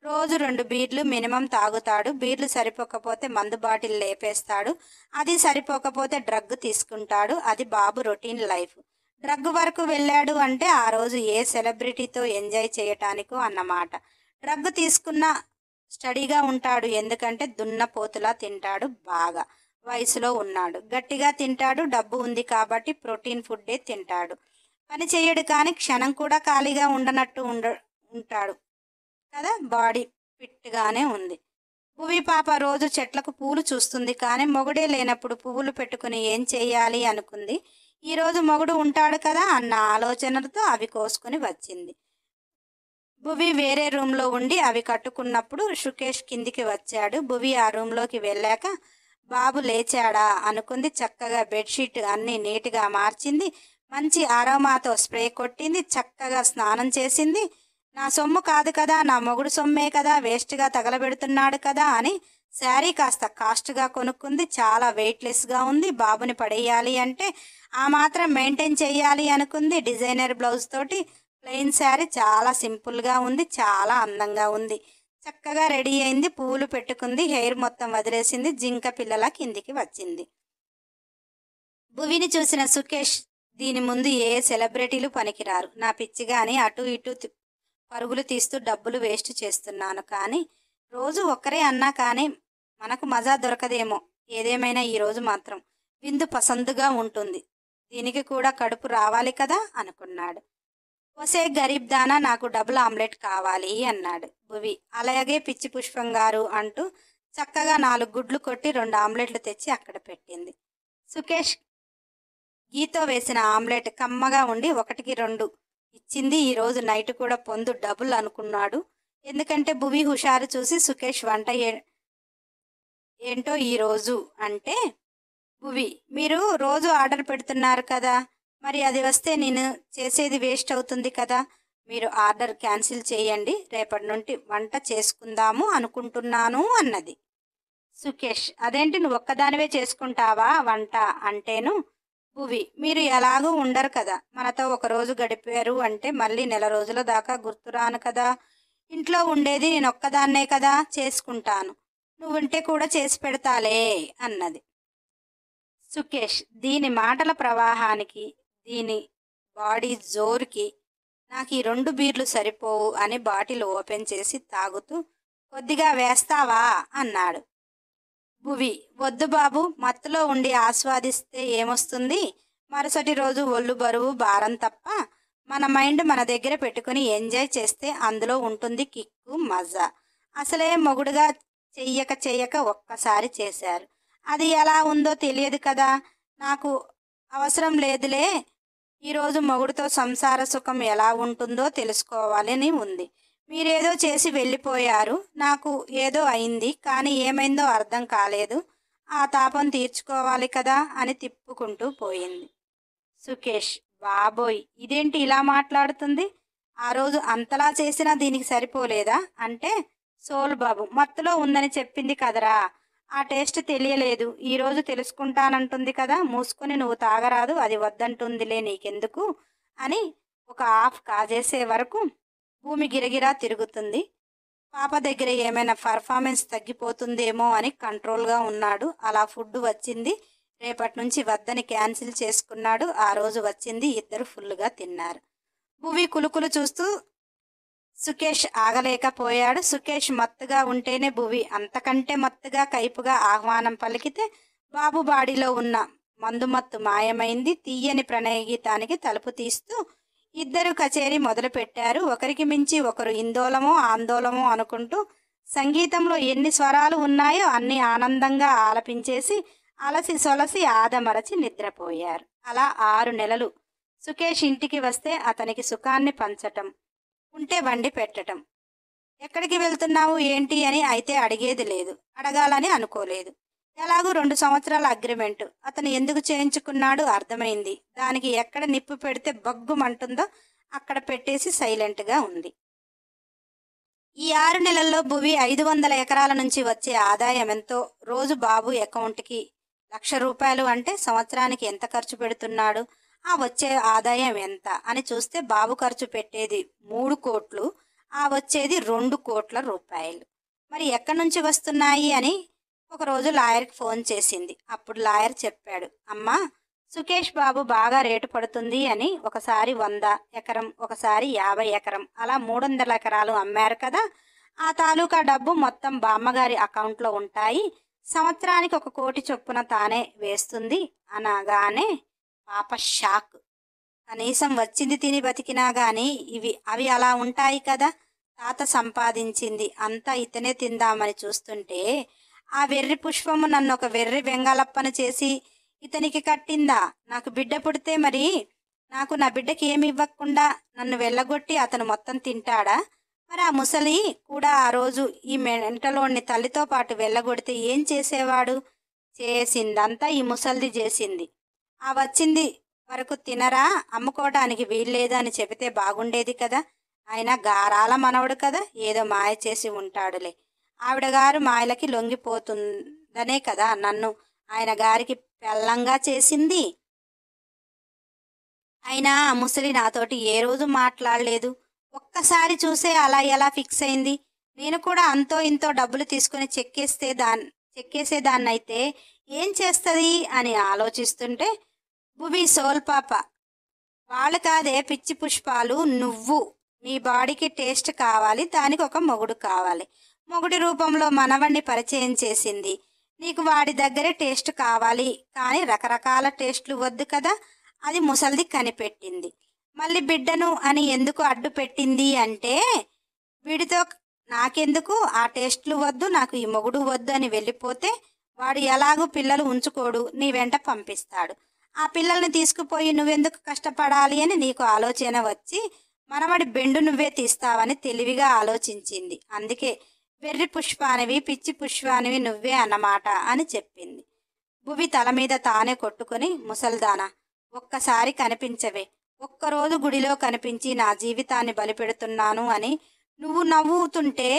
రోజు 2 బీర్లు మినిమం తాగుతాడు. బీర్లు సరిపోకపోతే మందు బాటిల్ లేపేస్తాడు. అది సరిపోకపోతే డ్రగ్ తీసుకుంటాడు. అది బాబు రొటీన్ లైఫ్. డ్రగ్ వరకు వెళ్ళాడు అంటే ఆ రోజు ఏ సెలబ్రిటీతో ఎంజాయ్ చేయటానికో అన్నమాట. డ్రగ్ తీసుకున్న స్టడీగా ఉంటాడు. ఎందుకంటే దున్నపోతులా తింటాడు. బాగా వయసులో ఉన్నాడు. గట్టిగా తింటాడు. డబ్బు ఉంది కాబట్టి ప్రోటీన్ ఫుడ్డే తింటాడు. పని చేయడు, కానీ క్షణం కూడా ఖాళీగా ఉండనట్టు ఉంటాడు కదా. బాడీ ఫిట్గానే ఉంది. భువి పాప రోజు చెట్లకు పూలు చూస్తుంది. కానీ మొగుడే లేనప్పుడు పువ్వులు పెట్టుకుని ఏం చేయాలి అనుకుంది. ఈరోజు మొగుడు ఉంటాడు కదా అన్న ఆలోచనలతో అవి కోసుకుని వచ్చింది. భువి వేరే రూమ్లో ఉండి అవి కట్టుకున్నప్పుడు సుకేష్ కిందికి వచ్చాడు. భువి ఆ రూమ్లోకి వెళ్ళాక బాబు లేచాడా అనుకుంది. చక్కగా బెడ్షీట్ అన్నీ నీట్గా మార్చింది. మంచి అరోమాతో స్ప్రే కొట్టింది. చక్కగా స్నానం చేసింది. నా సొమ్ము కాదు కదా, నా మొగుడు సొమ్మే కదా, వేస్ట్గా తగలబెడుతున్నాడు కదా అని శారీ కాస్త కాస్ట్గా కొనుక్కుంది. చాలా వెయిట్లెస్గా ఉంది. బాబుని పడేయాలి అంటే ఆ మాత్రం మెయింటైన్ చేయాలి అనుకుంది. డిజైనర్ బ్లౌజ్ తోటి ప్లెయిన్ శారీ చాలా సింపుల్గా ఉంది. చాలా అందంగా ఉంది. చక్కగా రెడీ అయింది. పువ్వులు పెట్టుకుంది. హెయిర్ మొత్తం వదిలేసింది. జింక పిల్లల కిందికి వచ్చింది. భువిని చూసిన సుకేష్, దీని ముందు ఏ సెలబ్రిటీలు పనికిరారు. నా పిచ్చిగా అని అటు ఇటు పరుగులు తీస్తూ డబ్బులు వేస్ట్ చేస్తున్నాను. కానీ రోజు ఒక్కరే అన్నా కానీ మనకు మజా దొరకదేమో. ఏదేమైనా ఈరోజు మాత్రం విందు పసందుగా ఉంటుంది. దీనికి కూడా కడుపు రావాలి కదా అనుకున్నాడు. ఒసే గరీబ్ దానా, నాకు డబుల్ ఆమ్లెట్ కావాలి అన్నాడు భువి. అలాగే పిచ్చి పుష్పం గారు అంటూ చక్కగా 4 గుడ్లు కొట్టి 2 ఆమ్లెట్లు తెచ్చి అక్కడ పెట్టింది. సుకేష్ గీతో వేసిన ఆమ్లెట్ కమ్మగా ఉండి 1కి 2 ఇచ్చింది. ఈరోజు నైట్ కూడా పొందు డబుల్ అనుకున్నాడు. ఎందుకంటే భువి హుషారు చూసి సుకేష్ వంట ఏంటో ఈరోజు అంటే, భువి మీరు రోజు ఆర్డర్ పెడుతున్నారు కదా, మరి అది వస్తే నేను చేసేది వేస్ట్ అవుతుంది కదా. మీరు ఆర్డర్ క్యాన్సిల్ చేయండి. రేపటి నుండి వంట చేసుకుందాము అనుకుంటున్నాను అన్నది. సుకేష్, అదేంటి నువ్వు ఒక్కదానివే చేసుకుంటావా వంట అంటేను. భువి, మీరు ఎలాగూ ఉండరు కదా, మనతో ఒకరోజు గడిపారు అంటే మళ్ళీ నెల రోజుల దాకా గుర్తురాను కదా. ఇంట్లో ఉండేది నేను ఒక్కదాన్నే కదా, చేసుకుంటాను. నువ్వుంటే కూడా చేసి పెడతాలే అన్నది. సుకేష్, దీని మాటల ప్రవాహానికి, దీని బాడీ జోరుకి నాకు ఈ 2 బీర్లు సరిపోవు అని బాటిల్ ఓపెన్ చేసి తాగుతూ, కొద్దిగా వేస్తావా అన్నాడు. భువి, వద్దు బాబు, మత్తులో ఉండి ఆస్వాదిస్తే ఏమొస్తుంది. మరుసటి రోజు ఒళ్ళు బరువు భారం తప్ప మన మైండ్ మన దగ్గర పెట్టుకుని ఎంజాయ్ చేస్తే అందులో ఉంటుంది కిక్కు, మజా. అసలే మొగుడుగా చెయ్యక ఒక్కసారి చేశారు. అది ఎలా ఉందో తెలియదు కదా. నాకు అవసరం లేదులే, ఈరోజు మొగుడుతో సంసార సుఖం ఎలా ఉంటుందో తెలుసుకోవాలని ఉంది. మీరేదో చేసి వెళ్ళిపోయారు, నాకు ఏదో అయింది, కానీ ఏమైందో అర్థం కాలేదు. ఆ తాపం తీర్చుకోవాలి కదా అని తిప్పుకుంటూ పోయింది. సుకేష్, బాబోయ్ ఇదేంటి ఇలా మాట్లాడుతుంది? ఆ రోజు అంతలా చేసినా దీనికి సరిపోలేదా అంటే, సోల్ బాబు మత్తులో ఉందని చెప్పింది కదరా, ఆ టేస్ట్ తెలియలేదు, ఈరోజు తెలుసుకుంటానంటుంది కదా, మూసుకొని నువ్వు తాగరాదు, అది వద్దంటుందిలే నీకెందుకు అని ఒక హాఫ్ కాజేసే వరకు భూమి గిరగిరా తిరుగుతుంది. పాప దగ్గర ఏమైనా పర్ఫార్మెన్స్ తగ్గిపోతుందేమో అని కంట్రోల్గా ఉన్నాడు. అలా ఫుడ్ వచ్చింది, రేపటి నుంచి వద్దని క్యాన్సిల్ చేసుకున్నాడు. ఆ రోజు వచ్చింది, ఇద్దరు ఫుల్గా తిన్నారు. భువి కులుకులు చూస్తూ సుకేష్ ఆగలేకపోయాడు. సుకేష్ మత్తుగా ఉంటేనే భువి అంతకంటే మత్తుగా కైపుగా ఆహ్వానం పలికితే బాబు బాడీలో ఉన్న మందుమత్తు మాయమైంది. తీయని ప్రణయ గీతానికి తలుపు తీస్తూ ఇద్దరు కచేరీ మొదలుపెట్టారు. ఒకరికి మించి ఒకరు ఇందోలమో ఆందోళమో అనుకుంటూ సంగీతంలో ఎన్ని స్వరాలు ఉన్నాయో అన్ని ఆనందంగా ఆలపించేసి అలసి సొలసి ఆదమరచి నిద్రపోయారు. అలా 6 నెలలు. సుకేష్ ఇంటికి వస్తే అతనికి సుఖాన్ని పంచటం, ఉంటే వండి పెట్టటం. ఎక్కడికి వెళ్తున్నావు ఏంటి అని అయితే అడిగేది లేదు, అడగాలని అనుకోలేదు. ఎలాగూ 2 సంవత్సరాల అగ్రిమెంటు. అతను ఎందుకు చేయించుకున్నాడు అర్థమైంది. దానికి ఎక్కడ నిప్పు పెడితే బగ్గుమంటుందో అక్కడ పెట్టేసి సైలెంట్గా ఉంది. ఈ 6 నెలల్లో భువి 500 ఎకరాల నుంచి వచ్చే ఆదాయం ఎంతో, రోజు బాబు అకౌంట్కి ₹1,00,000 అంటే సంవత్సరానికి ఎంత ఖర్చు పెడుతున్నాడు, ఆ వచ్చే ఆదాయం ఎంత అని చూస్తే బాబు ఖర్చు పెట్టేది 3 కోట్లు, ఆ వచ్చేది 2 కోట్ల రూపాయలు. మరి ఎక్కడి నుంచి వస్తున్నాయి అని ఒకరోజు లాయర్కి ఫోన్ చేసింది. అప్పుడు లాయర్ చెప్పాడు, అమ్మా సుకేష్ బాబు బాగా రేటు పడుతుంది అని ఒకసారి 100 ఎకరం, ఒకసారి 50 ఎకరం, అలా 300 ఎకరాలు అమ్మారు కదా, ఆ తాలూకా డబ్బు మొత్తం బామ్మగారి అకౌంట్లో ఉంటాయి, సంవత్సరానికి 1 కోటి చొప్పున తానే వేస్తుంది అనగానే పాప షాక్. కనీసం వచ్చింది తిని బతికినా గాని అవి అలా ఉంటాయి కదా, తాత సంపాదించింది అంతా ఇతనే తిందామని చూస్తుంటే ఆ వెర్రి పుష్పము నన్ను ఒక వెర్రి వెంగళప్పను చేసి ఇతనికి కట్టిందా? నాకు బిడ్డ పుడితే మరి నాకు నా బిడ్డకి ఏమి ఇవ్వకుండా నన్ను వెళ్ళగొట్టి అతను మొత్తం తింటాడా? మరి ఆ ముసలి కూడా ఆ రోజు ఈ మెంటలోని తల్లితో పాటు వెళ్ళగొడితే ఏం చేసేవాడు? చేసిందంతా ఈ ముసలిది చేసింది. ఆ వచ్చింది వరకు తినరా, అమ్ముకోవడానికి వీల్లేదు అని చెబితే బాగుండేది కదా. అయినా గారాల మనవడు కదా, ఏదో మాయ చేసి ఉంటాడులే. ఆవిడ గారు మాయలకి లొంగిపోతుందనే కదా నన్ను ఆయన గారికి పెళ్ళంగా చేసింది. అయినా ఆ ముసలి నాతోటి ఏ రోజు మాట్లాడలేదు. ఒక్కసారి చూసే అలా ఎలా ఫిక్స్ అయింది? నేను కూడా అంతో ఇంతో డబ్బులు తీసుకుని చెక్కేసేదాన్నైతే ఏం చేస్తుంది అని ఆలోచిస్తుంటే భువి సోల్పాప, వాళ్ళు కాదే పిచ్చి పుష్పాలు, నువ్వు నీ బాడీకి టేస్ట్ కావాలి, దానికి ఒక మొగుడు కావాలి. మొగుడి రూపంలో మనవణ్ణి పరిచయం చేసింది. నీకు వాడి దగ్గరే టేస్ట్ కావాలి, కానీ రకరకాల టేస్ట్లు వద్దు కదా, అది ముసలిది కనిపెట్టింది. మళ్ళీ బిడ్డను అని ఎందుకు అడ్డు పెట్టింది అంటే, వీడితో నాకెందుకు, ఆ టేస్ట్లు వద్దు, నాకు ఈ మొగుడు వద్దు అని వెళ్ళిపోతే వాడు ఎలాగూ పిల్లలు ఉంచుకోడు, నీ వెంట పంపిస్తాడు. ఆ పిల్లల్ని తీసుకుపోయి నువ్వెందుకు కష్టపడాలి అని నీకు ఆలోచన వచ్చి మనవడి బెండు నువ్వే తీస్తావని తెలివిగా ఆలోచించింది. అందుకే వెర్రి పుష్పానివి పిచ్చి పుష్పానివి నువ్వే అన్నమాట అని చెప్పింది. భువి తల మీద తానే కొట్టుకుని, ముసల్దానా ఒక్కసారి కనిపించవే, ఒక్కరోజు గుడిలో కనిపించి నా జీవితాన్ని బలిపెడుతున్నాను అని నువ్వు నవ్వుతుంటే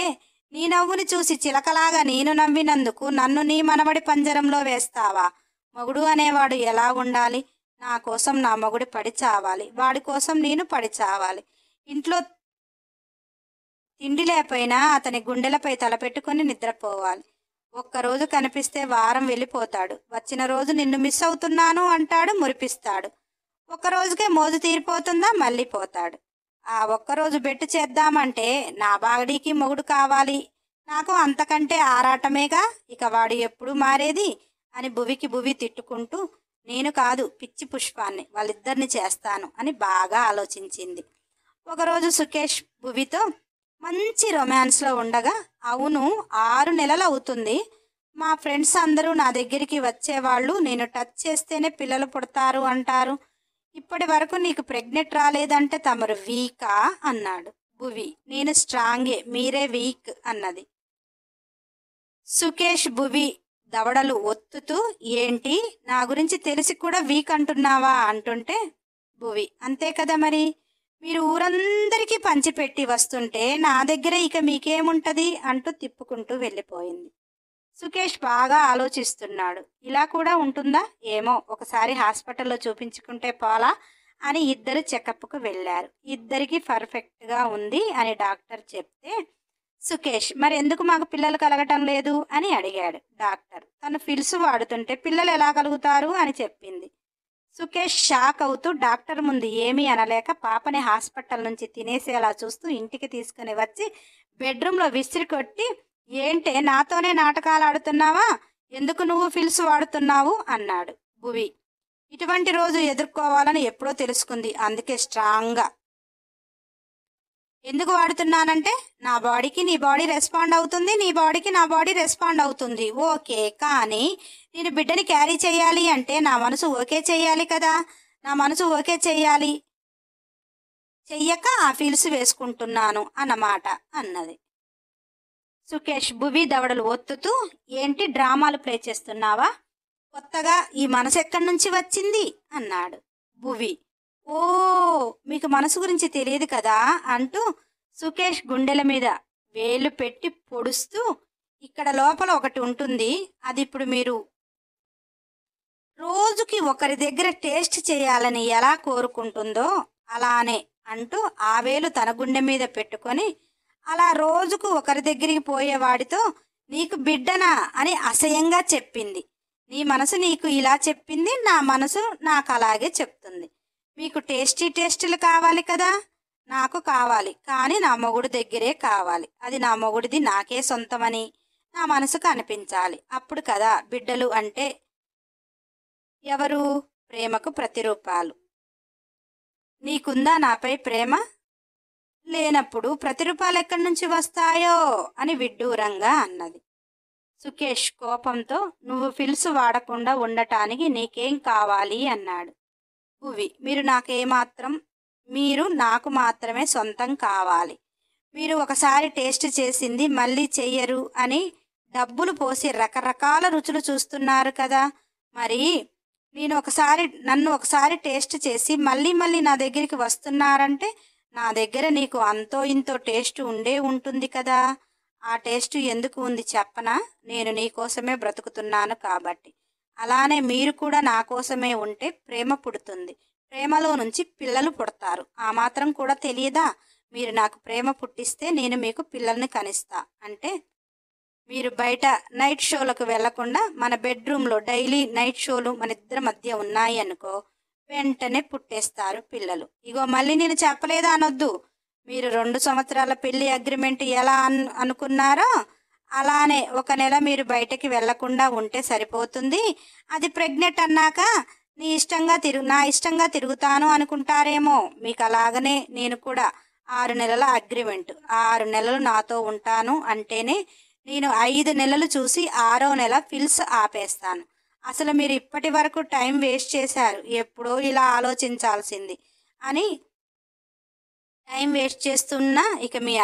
నీ నవ్వుని చూసి చిలకలాగా నేను నవ్వినందుకు నన్ను నీ మనవడి పంజరంలో వేస్తావా? మొగుడు అనేవాడు ఎలా ఉండాలి? నా కోసం నా మొగుడు పడి చావాలి, వాడి కోసం నేను పడి చావాలి. ఇంట్లో తిండి లేకపోయినా అతని గుండెలపై తలపెట్టుకుని నిద్రపోవాలి. ఒక్కరోజు కనిపిస్తే వారం వెళ్ళిపోతాడు. వచ్చిన రోజు నిన్ను మిస్ అవుతున్నాను అంటాడు, మురిపిస్తాడు. ఒక్కరోజుకే మోజు తీరిపోతుందా, మళ్ళీ పోతాడు. ఆ ఒక్కరోజు బెట్టు చేద్దామంటే నా బాడీకి మొగుడు కావాలి, నాకు అంతకంటే ఆరాటమేగా, ఇక వాడు ఎప్పుడు మారేది అని భువి తిట్టుకుంటూ, నేను కాదు పిచ్చి పుష్పాన్ని, వాళ్ళిద్దరిని చేస్తాను అని బాగా ఆలోచించింది. ఒకరోజు సుకేష్ భువితో మంచి రొమాన్స్లో ఉండగా, అవును 6 నెలలు అవుతుంది, మా ఫ్రెండ్స్ అందరూ నా దగ్గరికి వచ్చేవాళ్ళు నేను టచ్ చేస్తేనే పిల్లలు పుడతారు అంటారు. ఇప్పటి వరకు నీకు ప్రెగ్నెంట్ రాలేదంటే తమరు వీకా అన్నాడు. భువి నేను స్ట్రాంగే, మీరే వీక్ అన్నది. సుకేష్ భువి దవడలు ఒత్తుతూ ఏంటి నా గురించి తెలిసి కూడా వీక్ అంటున్నావా అంటుంటే భువి అంతే కదా మరి, మీరు ఊరందరికీ పంచిపెట్టి వస్తుంటే నా దగ్గర ఇక మీకేముంటది అంటూ తిప్పుకుంటూ వెళ్ళిపోయింది. సుకేష్ బాగా ఆలోచిస్తున్నాడు. ఇలా కూడా ఉంటుందా ఏమో, ఒకసారి హాస్పిటల్లో చూపించుకుంటే పోలా అని ఇద్దరు చెకప్కు వెళ్ళారు. ఇద్దరికి పర్ఫెక్ట్గా ఉంది అని డాక్టర్ చెప్తే సుకేష్ మరి ఎందుకు మాకు పిల్లలు కలగటం లేదు అని అడిగాడు. డాక్టర్ తను ఫిల్స్ వాడుతుంటే పిల్లలు ఎలా కలుగుతారు అని చెప్పింది. సుకేష్ షాక్ అవుతూ డాక్టర్ ముందు ఏమీ అనలేక పాపని హాస్పిటల్ నుంచి తినేసేలా చూస్తూ ఇంటికి తీసుకుని వచ్చి బెడ్రూమ్లో విసిరి కొట్టి ఏంటే నాతోనే నాటకాలు ఆడుతున్నావా, ఎందుకు నువ్వు ఫిల్స్ వాడుతున్నావు అన్నాడు. భువి ఇటువంటి రోజు ఎదుర్కోవాలని ఎప్పుడో తెలుసుకుంది, అందుకే స్ట్రాంగ్గా. ఎందుకు వాడుతున్నానంటే నా బాడీకి నీ బాడీ రెస్పాండ్ అవుతుంది, నీ బాడీకి నా బాడీ రెస్పాండ్ అవుతుంది. ఓకే, కానీ నేను బిడ్డని క్యారీ చేయాలి అంటే నా మనసు ఓకే చేయాలి కదా, నా మనసు ఓకే చేయాలి, చెయ్యక ఆ ఫిల్స్ వేసుకుంటున్నాను అన్నమాట అన్నది. సుకేష్ భువి దవడలు ఒత్తుతూ ఏంటి డ్రామాలు ప్లే చేస్తున్నావా, కొత్తగా ఈ మనసు ఎక్కడి నుంచి వచ్చింది అన్నాడు. భువి ఓ మీకు మనసు గురించి తెలియదు కదా అంటూ సుకేష్ గుండెల మీద వేలు పెట్టి పొడుస్తూ ఇక్కడ లోపల ఒకటి ఉంటుంది, అది ఇప్పుడు మీరు రోజుకి ఒకరి దగ్గర టేస్ట్ చేయాలని ఎలా కోరుకుంటుందో అలానే అంటూ ఆ వేలు తన గుండె మీద పెట్టుకొని అలా రోజుకు ఒకరి దగ్గరికి పోయేవాడితో నీకు బిడ్డనా అని అసహ్యంగా చెప్పింది. నీ మనసు నీకు ఇలా చెప్పింది, నా మనసు నాకు అలాగే చెప్తుంది. మీకు టేస్టీలు కావాలి కదా, నాకు కావాలి, కానీ నా మొగుడు దగ్గరే కావాలి, అది నా మొగుడిది నాకే సొంతమని నా మనసుకు అనిపించాలి. అప్పుడు కదా బిడ్డలు అంటే ఎవరు, ప్రేమకు ప్రతిరూపాలు. నీకుందా నాపై ప్రేమ, లేనప్పుడు ప్రతిరూపాలు ఎక్కడి నుంచి వస్తాయో అని విడ్డూరంగా అన్నది. సుకేష్ కోపంతో నువ్వు ఫిల్స్ వాడకుండా ఉండటానికి నీకేం కావాలి అన్నాడు. భువి మీరు నాకు మాత్రమే సొంతం కావాలి. మీరు ఒకసారి టేస్ట్ చేసింది మళ్ళీ చెయ్యరు అని డబ్బులు పోసి రకరకాల రుచులు చూస్తున్నారు కదా, మరి నన్ను ఒకసారి టేస్ట్ చేసి మళ్ళీ మళ్ళీ నా దగ్గరికి వస్తున్నారంటే నా దగ్గర నీకు అంతో ఇంతో టేస్ట్ ఉంటుంది కదా. ఆ టేస్ట్ ఎందుకు ఉంది చెప్పనా, నేను నీకోసమే బ్రతుకుతున్నాను కాబట్టి. అలానే మీరు కూడా నా కోసమే ఉంటే ప్రేమ పుడుతుంది, ప్రేమలో నుంచి పిల్లలు పుడతారు. ఆ మాత్రం కూడా తెలియదా, మీరు నాకు ప్రేమ పుట్టిస్తే నేను మీకు పిల్లల్ని కనిస్తా అంటే మీరు బయట నైట్ షోలకు వెళ్లకుండా మన బెడ్రూమ్లో డైలీ నైట్ షోలు మన ఇద్దరి మధ్య ఉన్నాయి అనుకో, వెంటనే పుట్టేస్తారు పిల్లలు. ఇగో మళ్ళీ నేను చెప్పలేదా అనొద్దు. మీరు 2 సంవత్సరాల పెళ్లి అగ్రిమెంట్ ఎలా అనుకున్నారో అలానే 1 నెల మీరు బయటకి వెళ్లకుండా ఉంటే సరిపోతుంది. అది ప్రెగ్నెంట్ అన్నాక నా ఇష్టంగా తిరుగుతాను అనుకుంటారేమో, మీకు అలాగనే నేను కూడా 6 నెలల అగ్రిమెంట్, 6 నెలలు నాతో ఉంటాను అంటేనే నేను 5 నెలలు చూసి 6వ నెల ఫిల్స్ ఆపేస్తాను. అసలు మీరు ఇప్పటి వరకు టైం వేస్ట్ చేశారు, ఎప్పుడో ఇలా ఆలోచించాల్సింది అని టైం వేస్ట్ చేస్తున్నా ఇక మీ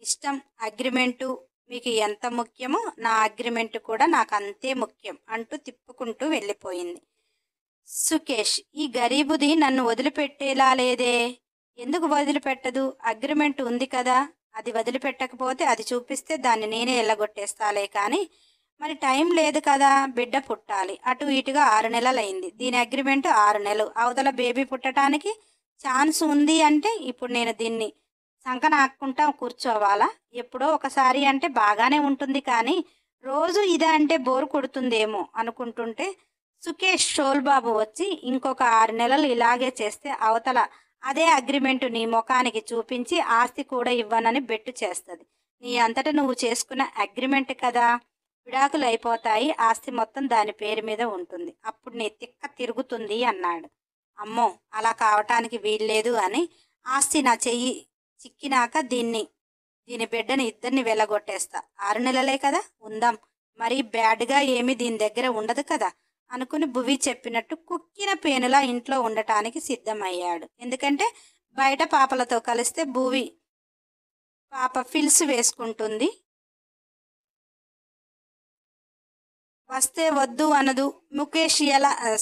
ఇష్టం, అగ్రిమెంటు మీకు ఎంత ముఖ్యమో నా అగ్రిమెంట్ కూడా నాకు అంతే ముఖ్యం అంటూ తిప్పుకుంటూ వెళ్ళిపోయింది. సుకేష్ ఈ గరీబుది నన్ను వదిలిపెట్టేలా లేదే, ఎందుకు వదిలిపెట్టదు, అగ్రిమెంట్ ఉంది కదా, అది వదిలిపెట్టకపోతే అది చూపిస్తే దాన్ని నేనే ఎల్లగొట్టేస్తాలే, కానీ మరి టైం లేదు కదా, బిడ్డ పుట్టాలి, అటు ఇటుగా 6 నెలలైంది, దీని అగ్రిమెంట్ 6 నెలలు, అవతల బేబీ పుట్టడానికి ఛాన్స్ ఉంది అంటే ఇప్పుడు నేను దీన్ని సంకన ఆక్కుంటా కూర్చోవాలా, ఎప్పుడో ఒకసారి అంటే బాగానే ఉంటుంది, కానీ రోజు ఇదే అంటే బోరు కొడుతుందేమో అనుకుంటుంటే సుకేష్ షోల్బాబు వచ్చి ఇంకొక 6 నెలలు ఇలాగే చేస్తే అవతల అదే అగ్రిమెంటు నీ ముఖానికి చూపించి ఆస్తి కూడా ఇవ్వనని బెట్టు చేస్తుంది. నీ అంతట నువ్వు చేసుకున్న అగ్రిమెంట్ కదా, విడాకులు అయిపోతాయి, ఆస్తి మొత్తం దాని పేరు మీద ఉంటుంది, అప్పుడు నీ తిక్క తిరుగుతుంది అన్నాడు. అమ్మో అలా కావటానికి వీల్లేదు అని ఆస్తి నా చెయ్యి చిక్కినాక దీని బిడ్డని ఇద్దరిని వెళ్ళగొట్టేస్తా, 6 నెలలే కదా ఉందాం, మరీ బ్యాడ్గా ఏమీ దీని దగ్గర ఉండదు కదా అనుకుని భువి చెప్పినట్టు కుక్కిన పేనులా ఇంట్లో ఉండటానికి సిద్ధమయ్యాడు. ఎందుకంటే బయట పాపలతో కలిస్తే భువి పాప ఫిల్స్ వేసుకుంటుంది, వస్తే వద్దు అనదు.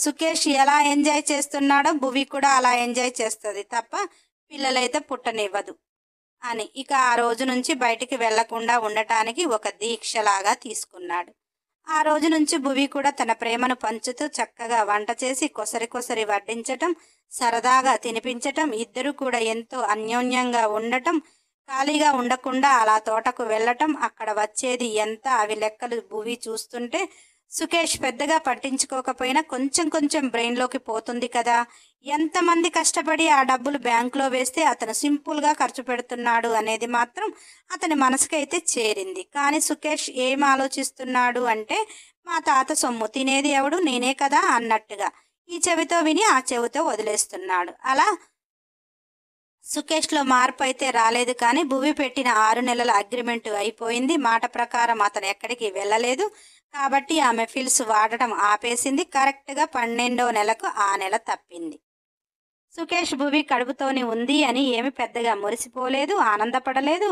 సుకేష్ ఎలా ఎంజాయ్ చేస్తున్నాడో భువి కూడా అలా ఎంజాయ్ చేస్తుంది తప్ప పిల్లలైతే పుట్టనివ్వదు అని ఇక ఆ రోజు నుంచి బయటికి వెళ్లకుండా ఉండటానికి ఒక దీక్షలాగా తీసుకున్నాడు. ఆ రోజు నుంచి భువి కూడా తన ప్రేమను పంచుతూ చక్కగా వంట చేసి కొసరి వడ్డించటం, సరదాగా తినిపించటం, ఇద్దరు కూడా ఎంతో అన్యోన్యంగా ఉండటం, ఖాళీగా ఉండకుండా అలా తోటకు వెళ్ళటం, అక్కడ వచ్చేది ఎంత అవి లెక్కలు భువి చూస్తుంటే సుకేష్ పెద్దగా పట్టించుకోకపోయినా కొంచెం బ్రెయిన్లోకి పోతుంది కదా. ఎంతమంది కష్టపడి ఆ డబ్బులు బ్యాంకులో వేస్తే అతను సింపుల్గా ఖర్చు పెడుతున్నాడు అనేది మాత్రం అతని మనసుకైతే చేరింది. కానీ సుకేష్ ఏం ఆలోచిస్తున్నాడు అంటే మా తాత సొమ్ము తినేది ఎవడు నేనే కదా అన్నట్టుగా ఈ చెవితో విని ఆ చెవితో వదిలేస్తున్నాడు. అలా సుకేష్లో మార్పు అయితే రాలేదు. కానీ భువి పెట్టిన 6 నెలల అగ్రిమెంట్ అయిపోయింది. మాట ప్రకారం అతను ఎక్కడికి వెళ్ళలేదు కాబట్టి ఆమె ఫిల్స్ వాడటం ఆపేసింది. కరెక్ట్గా 12వ నెలకు ఆ నెల తప్పింది. సుకేష్ భువి కడుపుతోని ఉంది అని ఏమి పెద్దగా మురిసిపోలేదు, ఆనందపడలేదు.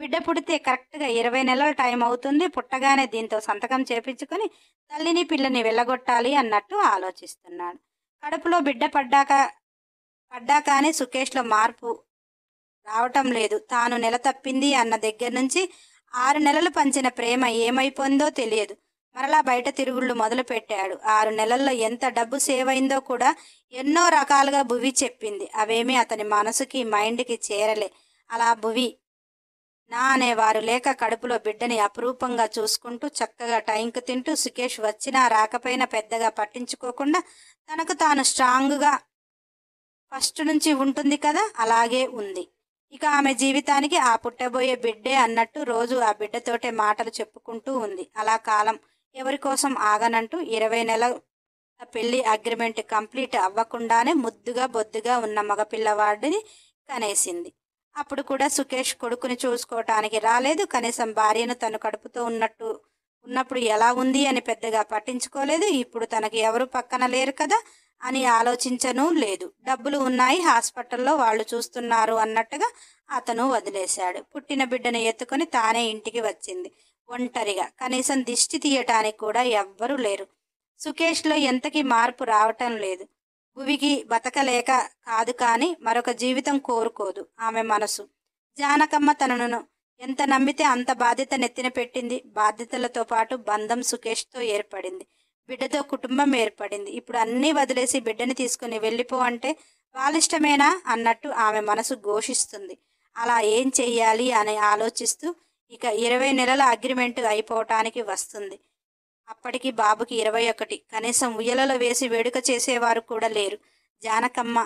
బిడ్డ పుడితే కరెక్ట్గా 20 నెలల టైం అవుతుంది, పుట్టగానే దీంతో సంతకం చేపించుకొని తల్లిని పిల్లని వెళ్ళగొట్టాలి అన్నట్టు ఆలోచిస్తున్నాడు. కడుపులో బిడ్డ పడ్డాకానే సుకేష్లో మార్పు రావటం లేదు. తాను నెల తప్పింది అన్న దగ్గర నుంచి 6 నెలలు పంచిన ప్రేమ ఏమైపోయిందో తెలియదు. మరలా బయట తిరుగుళ్ళు మొదలు పెట్టాడు. 6 నెలల్లో ఎంత డబ్బు సేవ్ అయిందో కూడా ఎన్నో రకాలుగా భువి చెప్పింది. అవేమీ అతని మనసుకి మైండ్కి చేరలే. అలా భువి నా అనేవారు లేక కడుపులో బిడ్డని అపురూపంగా చూసుకుంటూ చక్కగా టైంకు తింటూ సుకేష్ వచ్చినా రాకపోయినా పెద్దగా పట్టించుకోకుండా తనకు తాను స్ట్రాంగ్గా ఫస్ట్ నుంచి ఉంటుంది కదా అలాగే ఉంది. ఇక ఆమె జీవితానికి ఆ పుట్టబోయే బిడ్డే అన్నట్టు రోజు ఆ బిడ్డతోటే మాటలు చెప్పుకుంటూ ఉంది. అలా కాలం ఎవరి కోసం ఆగనంటూ 20 నెలల పెళ్లి అగ్రిమెంట్ కంప్లీట్ అవ్వకుండానే ముద్దుగా బొద్దుగా ఉన్న మగపిల్లవాడిని కనేసింది. అప్పుడు కూడా సుకేష్ కొడుకుని చూసుకోవటానికి రాలేదు. కనీసం భార్యను తను కడుపుతో ఉన్నప్పుడు ఎలా ఉంది అని పెద్దగా పట్టించుకోలేదు. ఇప్పుడు తనకి ఎవరు పక్కన లేరు కదా అని ఆలోచించను లేదు. డబ్బులు ఉన్నాయి, హాస్పిటల్లో వాళ్ళు చూస్తున్నారు అన్నట్టుగా అతను వదిలేశాడు. పుట్టిన బిడ్డను ఎత్తుకొని తానే ఇంటికి వచ్చింది ఒంటరిగా. కనీసం దిష్టి తీయటానికి కూడా ఎవ్వరూ లేరు. సుకేష్లో ఎంతకీ మార్పు రావటం లేదు. భువికి బతకలేక కాదు కానీ మరొక జీవితం కోరుకోదు ఆమె మనసు. జానకమ్మ తనను ఎంత నమ్మితే అంత బాధ్యత నెత్తిన పెట్టింది. బాధ్యతలతో పాటు బంధం సుకేష్తో ఏర్పడింది, బిడ్డతో కుటుంబం ఏర్పడింది. ఇప్పుడు అన్నీ వదిలేసి బిడ్డని తీసుకుని వెళ్ళిపో అంటే వాళ్ళిష్టమేనా అన్నట్టు ఆమె మనసు ఘోషిస్తుంది. అలా ఏం చెయ్యాలి అని ఆలోచిస్తూ ఇక 20 నెలల అగ్రిమెంట్ అయిపోవటానికి వస్తుంది. అప్పటికి బాబుకి 21. కనీసం ఉయ్యలలో వేసి వేడుక చేసేవారు కూడా లేరు. జానకమ్మ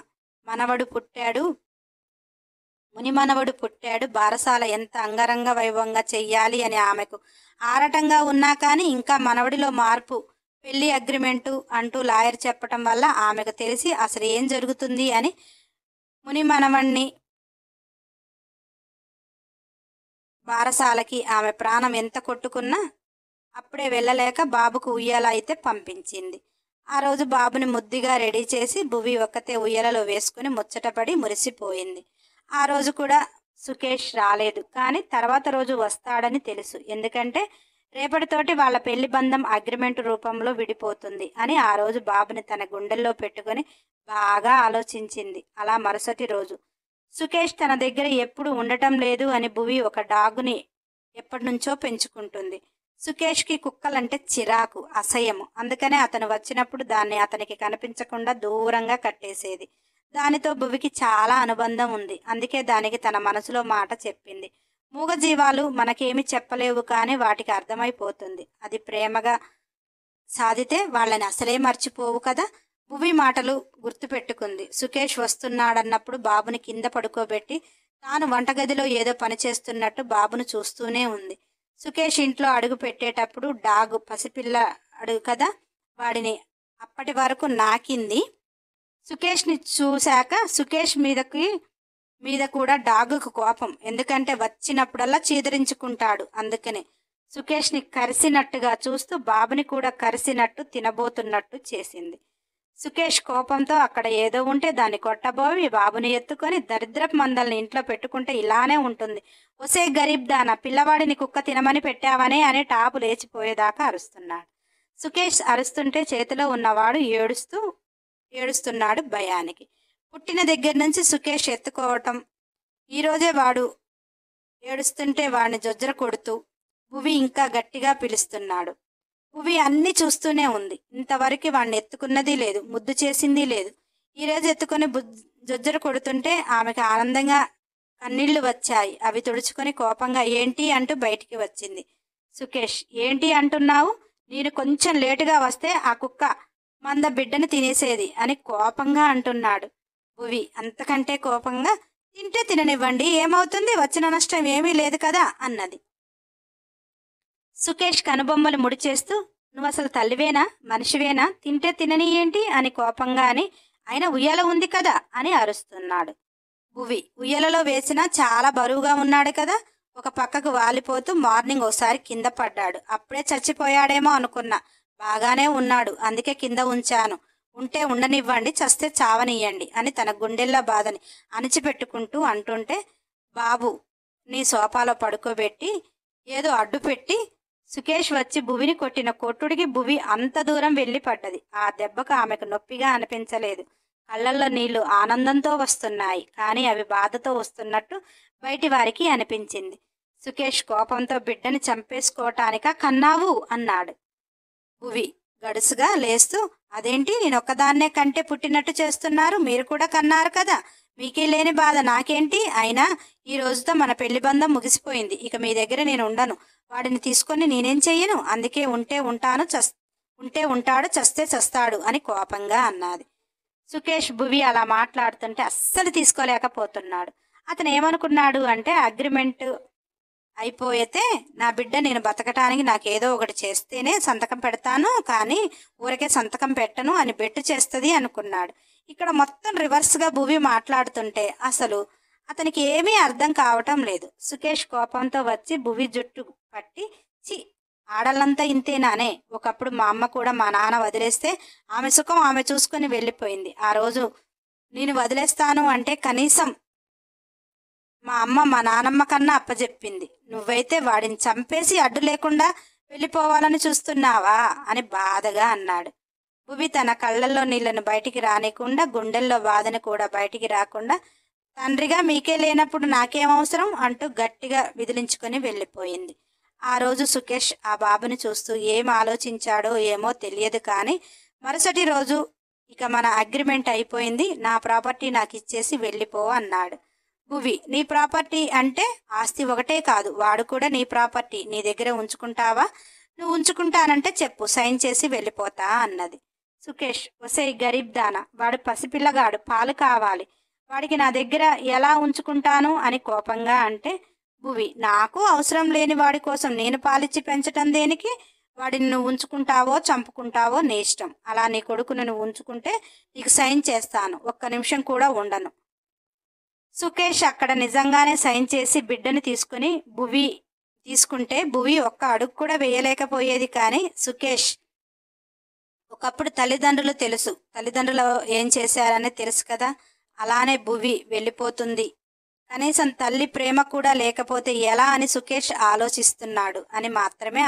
మునిమనవడు పుట్టాడు, బారసాల ఎంత అంగరంగ వైభవంగా చెయ్యాలి అని ఆమెకు ఆరటంగా ఉన్నా కానీ ఇంకా మనవడిలో మార్పు పెళ్లి అగ్రిమెంటు అంటూ లాయర్ చెప్పటం వల్ల ఆమెకు తెలిసి అసలు ఏం జరుగుతుంది అని మునిమనవణ్ణి బారసాలకి ఆమె ప్రాణం ఎంత కొట్టుకున్నా అప్పుడే వెళ్ళలేక బాబుకు ఉయ్యాల అయితే పంపించింది. ఆ రోజు బాబుని ముద్దుగా రెడీ చేసి భువి ఒక్కతే ఉయ్యాలలో వేసుకుని ముచ్చటపడి మురిసిపోయింది. ఆ రోజు కూడా సుకేష్ రాలేదు. కానీ తర్వాత రోజు వస్తాడని తెలుసు. ఎందుకంటే రేపటితోటి వాళ్ళ పెళ్లి బంధం అగ్రిమెంట్ రూపంలో విడిపోతుంది అని ఆ రోజు బాబుని తన గుండెల్లో పెట్టుకొని బాగా ఆలోచించింది. అలా మరుసటి రోజు సుకేష్ తన దగ్గర ఎప్పుడు ఉండటం లేదు అని భువి ఒక డాగుని ఎప్పటి నుంచో పెంచుకుంటుంది. సుకేష్కి కుక్కలంటే చిరాకు, అసహ్యము. అందుకనే అతను వచ్చినప్పుడు దాన్ని అతనికి కనిపించకుండా దూరంగా కట్టేసేది. దానితో భువికి చాలా అనుబంధం ఉంది. అందుకే దానికి తన మనసులో మాట చెప్పింది. మూగజీవాలు మనకేమి చెప్పలేవు కానీ వాటికి అర్థమైపోతుంది. అది ప్రేమగా సాధితే వాళ్ళని అసలే మర్చిపోవు కదా. భువి మాటలు గుర్తుపెట్టుకుంది. సుకేష్ వస్తున్నాడన్నప్పుడు బాబుని కింద పడుకోబెట్టి తాను వంటగదిలో ఏదో పని చేస్తున్నట్టు బాబును చూస్తూనే ఉంది. సుకేష్ ఇంట్లో అడుగు పెట్టేటప్పుడు డాగు పసిపిల్లడు కదా, వాడిని అప్పటి వరకు నాకింది. సుకేష్ని చూశాక సుకేష్ మీద కూడా డాగుకు కోపం. ఎందుకంటే వచ్చినప్పుడల్లా చీదరించుకుంటాడు. అందుకనే సుకేష్ని కరిసినట్టుగా చూస్తూ బాబుని కూడా కరిసినట్టు తినబోతున్నట్టు చేసింది. సుకేష్ కోపంతో అక్కడ ఏదో ఉంటే దాన్ని కొట్టబోయి బాబుని ఎత్తుకొని దరిద్రపు మందల్ని ఇంట్లో పెట్టుకుంటే ఇలానే ఉంటుంది. ఒసే గరీబ్ దానా, పిల్లవాడిని కుక్క తినమని పెట్టావనే అని టాపు లేచిపోయేదాకా అరుస్తున్నాడు. సుకేష్ అరుస్తుంటే చేతిలో ఉన్నవాడు ఏడుస్తున్నాడు భయానికి. పుట్టిన దగ్గర నుంచి సుకేష్ ఎత్తుకోవటం, ఈరోజే వాడు ఏడుస్తుంటే వాడిని జొజ్జర కొడుతూ భువి ఇంకా గట్టిగా పిలుస్తున్నాడు. భువి అన్నీ చూస్తూనే ఉంది. ఇంతవరకు వాడిని ఎత్తుకున్నది లేదు, ముద్దు చేసింది లేదు. ఈరోజు ఎత్తుకొని జొజ్జర కొడుతుంటే ఆమెకు ఆనందంగా కన్నీళ్లు వచ్చాయి. అవి తుడుచుకొని కోపంగా ఏంటి అంటూ బయటికి వచ్చింది. సుకేష్, ఏంటి అంటున్నావు? నేను కొంచెం లేటుగా వస్తే ఆ కుక్క మంద బిడ్డను తినేసేది అని కోపంగా అంటున్నాడు. భువి అంతకంటే కోపంగా, తింటే తిననివ్వండి, ఏమవుతుంది, వచ్చిన నష్టం ఏమీ లేదు కదా అన్నది. సుకేష్ కనుబొమ్మలు ముడిచేస్తూ, నువ్వు అసలు తల్లివేనా, మనిషివేనా, తింటే తినని ఏంటి అని కోపంగా అని, ఆయన ఉయ్యాల ఉంది కదా అని అరుస్తున్నాడు. భువి ఉయ్యలలో వేసినా చాలా బరువుగా ఉన్నాడు కదా. ఒక పక్కకు వాలిపోతూ మార్నింగ్ ఓసారి కింద పడ్డాడు. అప్పుడే చచ్చిపోయాడేమో అనుకున్నా. బాగానే ఉన్నాడు, అందుకే కింద ఉంచాను. ఉంటే ఉండనివ్వండి, చస్తే చావనియ్యండి అని తన గుండెల్లో బాధని అణిచిపెట్టుకుంటూ అంటుంటే, బాబు నీ సోఫాలో పడుకోబెట్టి ఏదో అడ్డుపెట్టి సుకేష్ వచ్చి భువిని కొట్టిన కొట్టుడికి భువి అంత దూరం వెళ్ళి పడ్డది. ఆ దెబ్బకు ఆమెకు నొప్పిగా అనిపించలేదు. కళ్ళల్లో నీళ్లు ఆనందంతో వస్తున్నాయి, కానీ అవి బాధతో వస్తున్నట్టు బయటి వారికి అనిపించింది. సుకేష్ కోపంతో బిడ్డని చంపేసుకోవటానికా కన్నావు అన్నాడు. భువి గడుసుగా లేస్తూ, అదేంటి, నేనొక్కదాన్నే కంటే పుట్టినట్టు చేస్తున్నారు, మీరు కూడా కన్నారు కదా, మీకే లేని బాధ నాకేంటి, అయినా ఈ రోజుతో మన పెళ్లి బంధం ముగిసిపోయింది, ఇక మీ దగ్గర నేను ఉండను, వాడిని తీసుకొని నేనేం చెయ్యను, అందుకే ఉంటే ఉంటాడు, చస్తే చస్తాడు అని కోపంగా అన్నది. సుకేష్ భువి అలా మాట్లాడుతుంటే అస్సలు తీసుకోలేకపోతున్నాడు. అతను ఏమనుకున్నాడు అంటే, అగ్రిమెంట్ అయిపోయితే నా బిడ్డ నేను బతకటానికి నాకేదో ఒకటి చేస్తేనే సంతకం పెడతాను, కానీ ఊరికే సంతకం పెట్టను అని బెట్టు చేస్తుంది అనుకున్నాడు. ఇక్కడ మొత్తం రివర్స్గా భువి మాట్లాడుతుంటే అసలు అతనికి ఏమీ అర్థం కావటం లేదు. సుకేష్ కోపంతో వచ్చి భువి జుట్టు పట్టి, చి ఆడలంతా ఇంతేనానే, ఒకప్పుడు మా అమ్మ కూడా మా నాన్న వదిలేస్తే ఆమె సుఖం ఆమె చూసుకొని వెళ్ళిపోయింది. ఆ రోజు నేను వదిలేస్తాను అంటే కనీసం మా అమ్మ మా నానమ్మ కన్నా అప్పచెప్పింది. నువ్వైతే వాడిని చంపేసి అడ్డు లేకుండా వెళ్ళిపోవాలని చూస్తున్నావా అని బాధగా అన్నాడు. భువి తన కళ్ళల్లో నీళ్లను బయటికి రానికుండా, గుండెల్లో బాధను కూడా బయటికి రాకుండా, తండ్రిగా మీకే లేనప్పుడు నాకేమవసరం అంటూ గట్టిగా విదిలించుకొని వెళ్ళిపోయింది. ఆ రోజు సుకేష్ ఆ బాబుని చూస్తూ ఏం ఆలోచించాడో ఏమో తెలియదు, కానీ మరుసటి రోజు ఇక మన అగ్రిమెంట్ అయిపోయింది, నా ప్రాపర్టీ నాకు ఇచ్చేసి వెళ్ళిపో అన్నాడు. భువి, నీ ప్రాపర్టీ అంటే ఆస్తి ఒకటే కాదు, వాడు కూడా నీ ప్రాపర్టీ, నీ దగ్గర ఉంచుకుంటావా, నువ్వు ఉంచుకుంటానంటే చెప్పు, సైన్ చేసి వెళ్ళిపోతా అన్నది. సుకేష్, ఒసే గరీబ్ దానా, వాడు పసిపిల్లగాడు, పాలు కావాలి, వాడికి నా దగ్గర ఎలా ఉంచుకుంటాను అని కోపంగా అంటే, భువి నాకు అవసరం లేని వాడి కోసం నేను పాలిచ్చి పెంచటం దేనికి, వాడిని నువ్వు ఉంచుకుంటావో చంపుకుంటావో నీ ఇష్టం, అలా నీ కొడుకును నువ్వు ఉంచుకుంటే నీకు సైన్ చేస్తాను, ఒక్క నిమిషం కూడా ఉండను. సుకేష్ అక్కడ నిజంగానే సైన్ చేసి బిడ్డని తీసుకుంటే భువి ఒక్క అడుగు కూడా వేయలేకపోయేది. కానీ సుకేష్ ఒకప్పుడు తల్లిదండ్రులు ఏం చేశారని తెలుసు కదా, అలానే భువి వెళ్ళిపోతుంది, కనీసం తల్లి ప్రేమ కూడా లేకపోతే ఎలా అని సుకేష్ ఆలోచిస్తున్నాడు అని మాత్రమే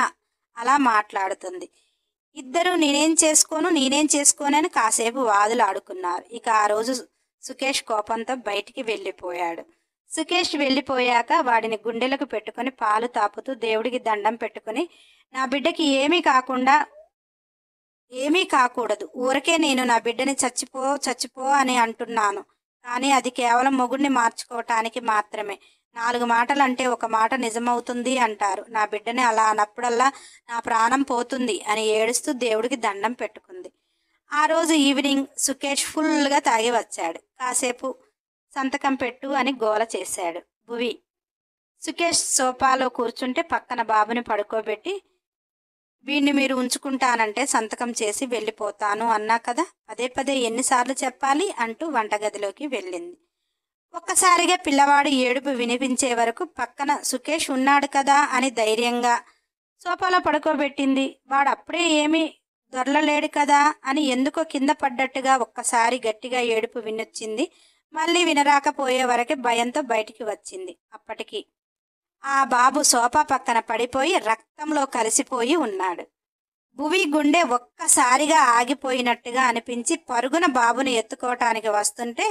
అలా మాట్లాడుతుంది. ఇద్దరు నేనేం చేసుకోనని కాసేపు వాదులు ఆడుకున్నారు. ఇక ఆ రోజు సుకేష్ కోపంతో బయటికి వెళ్ళిపోయాడు. సుకేష్ వెళ్ళిపోయాక వాడిని గుండెలకు పెట్టుకుని పాలు తాపుతూ దేవుడికి దండం పెట్టుకుని, నా బిడ్డకి ఏమీ కాకూడదు, ఊరికే నేను నా బిడ్డని చచ్చిపో అని అంటున్నాను, కానీ అది కేవలం మొగుడిని మార్చుకోవటానికి మాత్రమే, 4 మాటలు అంటే ఒక మాట నిజమవుతుంది అంటారు, నా బిడ్డని అలా అన్నప్పుడల్లా నా ప్రాణం పోతుంది అని ఏడుస్తూ దేవుడికి దండం పెట్టుకుంది. ఆ రోజు ఈవినింగ్ సుకేష్ ఫుల్గా తాగి వచ్చాడు. కాసేపు సంతకం పెట్టు అని గోల చేశాడు. భువి సుకేష్ సోఫాలో కూర్చుంటే పక్కన బాబుని పడుకోబెట్టి, వీడిని మీరు ఉంచుకుంటానంటే సంతకం చేసి వెళ్ళిపోతాను అన్నా కదా, పదే ఎన్నిసార్లు చెప్పాలి అంటూ వంటగదిలోకి వెళ్ళింది. ఒక్కసారిగా పిల్లవాడు ఏడుపు వినిపించే వరకు పక్కన సుకేష్ ఉన్నాడు కదా అని ధైర్యంగా సోఫాలో పడుకోబెట్టింది. వాడప్పుడే ఏమీ దొర్లలేడు కదా అని ఎందుకో కింద పడ్డట్టుగా ఒక్కసారి గట్టిగా ఏడుపు వినొచ్చింది. మళ్ళీ వినరాకపోయే వరకే భయంతో బయటికి వచ్చింది. అప్పటికి ఆ బాబు సోఫా పక్కన పడిపోయి రక్తంలో కలిసిపోయి ఉన్నాడు. భువి గుండె ఒక్కసారిగా ఆగిపోయినట్టుగా అనిపించి పరుగున బాబుని ఎత్తుకోవటానికి వస్తుంటే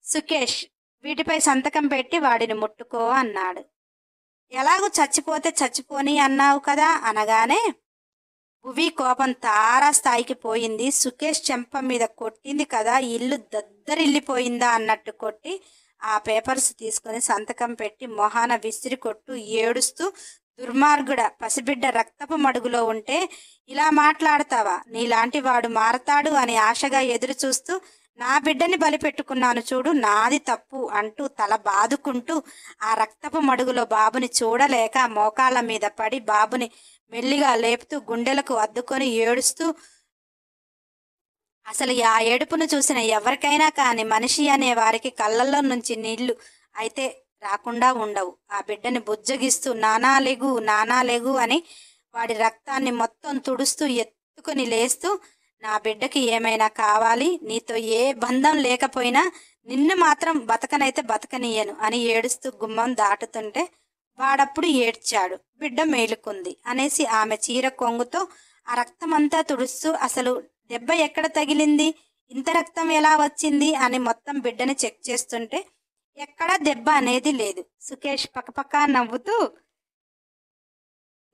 సుకేష్ వీటిపై సంతకం పెట్టి వాడిని ముట్టుకో అన్నాడు. ఎలాగూ చచ్చిపోతే చచ్చిపోని అన్నావు కదా అనగానే భువి కోపం తారాస్థాయికి పోయింది. సుకేష్ చెంప మీద కొట్టింది కదా, ఇల్లు దద్దరిల్లిపోయిందా అన్నట్టు కొట్టి ఆ పేపర్స్ తీసుకుని సంతకం పెట్టి మొహాన విసిరి కొట్టు ఏడుస్తూ, దుర్మార్గుడ, పసిబిడ్డ రక్తపు మడుగులో ఉంటే ఇలా మాట్లాడతావా? నీలాంటి వాడు మారతాడు అని ఆశగా ఎదురు చూస్తూ నా బిడ్డని బలిపెట్టుకున్నాను చూడు, నాది తప్పు అంటూ తల బాదుకుంటూ ఆ రక్తపు మడుగులో బాబుని చూడలేక మోకాళ్ళ మీద పడి బాబుని మెల్లిగా లేపుతూ గుండెలకు అద్దుకొని ఏడుస్తూ, అసలు ఆ ఏడుపును చూసిన ఎవరికైనా కానీ మనిషి అనే వారికి కళ్ళల్లో నుంచి నీళ్లు అయితే రాకుండా ఉండవు. ఆ బిడ్డని బుజ్జగిస్తూ నానా లెగు అని వాడి రక్తాన్ని మొత్తం తుడుస్తూ ఎత్తుకుని లేస్తూ, నా బిడ్డకి ఏమైనా కావాలి, నీతో ఏ బంధం లేకపోయినా నిన్ను మాత్రం బతకనైతే బతకనీయను అని ఏడుస్తూ గుమ్మం దాటుతుంటే వాడప్పుడు ఏడ్చాడు. బిడ్డ మేలుకుంది అనేసి ఆమె చీర కొంగుతో ఆ రక్తమంతా తుడుస్తూ, అసలు దెబ్బ ఎక్కడ తగిలింది, ఇంత రక్తం ఎలా వచ్చింది అని మొత్తం బిడ్డని చెక్ చేస్తుంటే ఎక్కడా దెబ్బ అనేది లేదు. సుకేష్ పక్కపక్క నవ్వుతూ,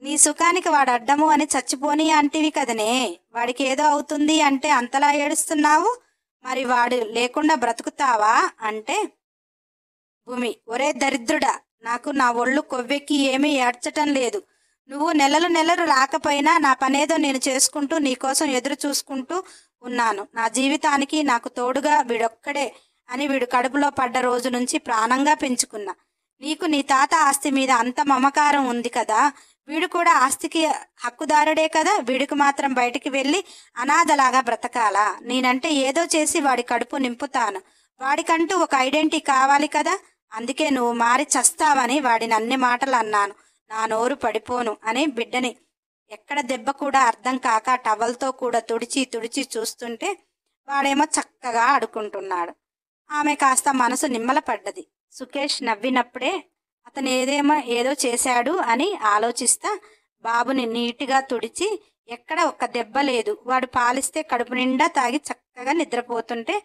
నీ సుఖానికి వాడు అడ్డము అని చచ్చిపోని అంటివి కదనే, వాడికి ఏదో అవుతుంది అంటే అంతలా ఏడుస్తున్నావు, మరి వాడు లేకుండా బ్రతుకుతావా అంటే భూమి, ఒరే దరిద్రుడా, నాకు నా ఒళ్ళు కొవ్వెక్కి ఏమీ ఏడ్చటం లేదు. నువ్వు నెలలు రాకపోయినా నా పనేదో నేను చేసుకుంటూ నీకోసం ఎదురు చూసుకుంటూ ఉన్నాను. నా జీవితానికి నాకు తోడుగా వీడొక్కడే అని వీడు కడుపులో పడ్డ రోజు నుంచి ప్రాణంగా పెంచుకున్నా. నీకు నీ తాత ఆస్తి మీద అంత మమకారం ఉంది కదా, వీడు కూడా ఆస్తికి హక్కుదారుడే కదా, వీడికి మాత్రం బయటికి వెళ్ళి అనాథలాగా బ్రతకాలా? నేనంటే ఏదో చేసి వాడి కడుపు నింపుతాను. వాడికంటూ ఒక ఐడెంటిటీ కావాలి కదా, అందుకే నువ్వు మారి చస్తావని వాడిని అన్ని మాటలు అన్నాను. నా నోరు పడిపోను అని బిడ్డని ఎక్కడ దెబ్బ కూడా అర్థం కాక టవల్తో కూడా తుడిచి చూస్తుంటే వాడేమో చక్కగా ఆడుకుంటున్నాడు. ఆమె కాస్త మనసు నిమ్మలపడ్డది. సుకేష్ నవ్వినప్పుడే అతను ఏదో చేశాడు అని ఆలోచిస్తా బాబుని నీట్గా తుడిచి, ఎక్కడ ఒక్క దెబ్బ లేదు, వాడు పాలిస్తే కడుపు నిండా తాగి చక్కగా నిద్రపోతుంటే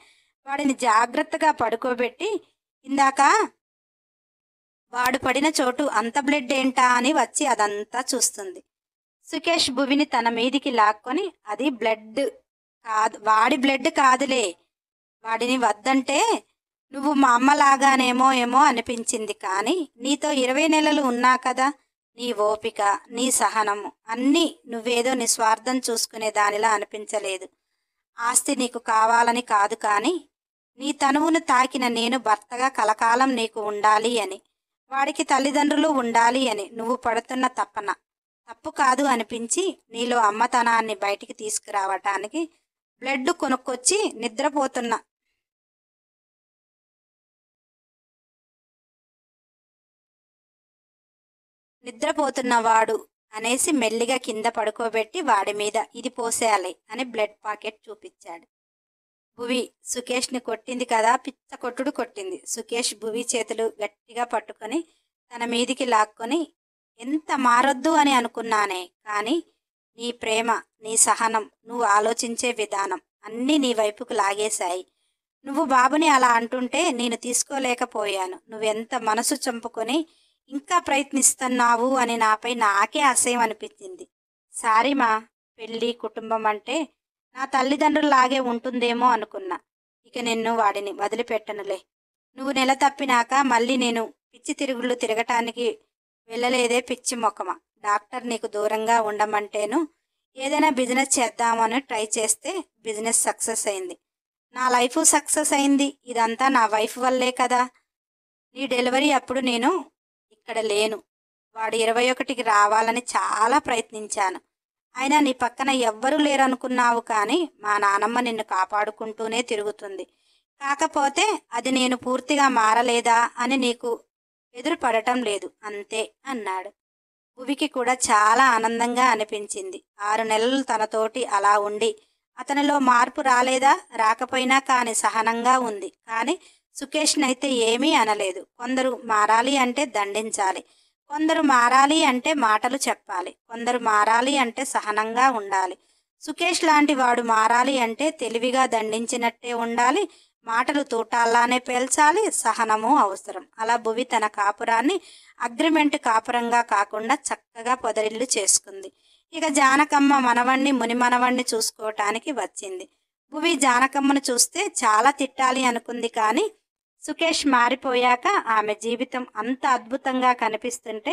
వాడిని జాగ్రత్తగా పడుకోబెట్టి, ఇందాక వాడు పడిన చోటు అంత బ్లడ్ ఏంటా అని వచ్చి అదంతా చూస్తుంది. సుకేష్ భువిని తన మీదికి లాక్కొని, అది బ్లడ్ కాదు, వాడి బ్లడ్ కాదులే, వాడిని వద్దంటే నువ్వు మా అమ్మలాగానేమో అనిపించింది, కానీ నీతో 20 నెలలు ఉన్నా కదా, నీ ఓపిక, నీ సహనము అన్నీ నువ్వేదో నిస్వార్థం చూసుకునే దానిలా అనిపించలేదు. ఆస్తి నీకు కావాలని కాదు, కానీ నీ తనువును తాకిన నేను భర్తగా కలకాలం నీకు ఉండాలి అని, వాడికి తల్లిదండ్రులు ఉండాలి అని నువ్వు పడుతున్న తప్పు కాదు అనిపించి నీలో అమ్మతనాన్ని బయటికి తీసుకురావటానికి బ్లడ్ కొనుక్కొచ్చి నిద్రపోతున్నవాడు అనేసి మెల్లిగా కింద పడుకోబెట్టి వాడి మీద ఇది పోసేయాలి అని బ్లడ్ పాకెట్ చూపించాడు. భువి సుకేష్ని కొట్టింది కదా, పిచ్చ కొట్టుడు కొట్టింది. సుకేష్ భువి చేతులు గట్టిగా పట్టుకొని తన మీదికి లాక్కొని, ఎంత మారొద్దు అని అనుకున్నానే, కానీ నీ ప్రేమ, నీ సహనం, నువ్వు ఆలోచించే విధానం అన్నీ నీ వైపుకు లాగేశాయి. నువ్వు బాబుని అలా అంటుంటే నేను తీసుకోలేకపోయాను. నువ్వెంత మనసు చంపుకొని ఇంకా ప్రయత్నిస్తున్నావు అని నాకే అసహ్యం అనిపించింది. సారీ మా, పెళ్ళి కుటుంబం అంటే నా తల్లిదండ్రులాగే ఉంటుందేమో అనుకున్నా. ఇక నిన్ను వాడిని వదిలిపెట్టనులే. నువ్వు నెల తప్పినాక మళ్ళీ నేను పిచ్చి తిరుగుళ్ళు తిరగటానికి వెళ్ళలేదే పిచ్చి మొక్కమా. డాక్టర్ నీకు దూరంగా ఉండమంటేను ఏదైనా బిజినెస్ చేద్దామని ట్రై చేస్తే బిజినెస్ సక్సెస్ అయింది. నా లైఫ్ సక్సెస్ అయింది. ఇదంతా నా వైఫ్ వల్లే కదా. నీ డెలివరీ అప్పుడు నేను ఇక్కడ లేను. వాడు 21కి రావాలని చాలా ప్రయత్నించాను. అయినా నీ పక్కన ఎవ్వరూ లేరనుకున్నావు, కానీ మా నానమ్మ నిన్ను కాపాడుకుంటూనే తిరుగుతుంది. కాకపోతే అది నేను పూర్తిగా మారలేదా అని నీకు ఎదురు పడటం లేదు అంతే అన్నాడు. భువికి కూడా చాలా ఆనందంగా అనిపించింది. 6 నెలలు తనతోటి అలా ఉండి అతనిలో మార్పు రాలేదా? రాకపోయినా కానీ సహనంగా ఉంది. కానీ సుకేష్‌నైతే ఏమీ అనలేదు. కొందరు మారాలి అంటే దండించాలి. కొందరు మారాలి అంటే మాటలు చెప్పాలి. కొందరు మారాలి అంటే సహనంగా ఉండాలి. సుకేష్ లాంటి వాడు మారాలి అంటే తెలివిగా దండించినట్టే ఉండాలి. మాటలు తూటాల్లానే పేల్చాలి. సహనము అవసరం. అలా భువి తన కాపురాన్ని అగ్రిమెంట్ కాపురంగా కాకుండా చక్కగా పొదరిల్లు చేసుకుంది. ఇక జానకమ్మ మనవణ్ణి ముని మనవణ్ణి చూసుకోవటానికి వచ్చింది. భువి జానకమ్మను చూస్తే చాలా తిట్టాలి అనుకుంది. కానీ సుకేష్ మారిపోయాక ఆమె జీవితం అంత అద్భుతంగా కనిపిస్తుంటే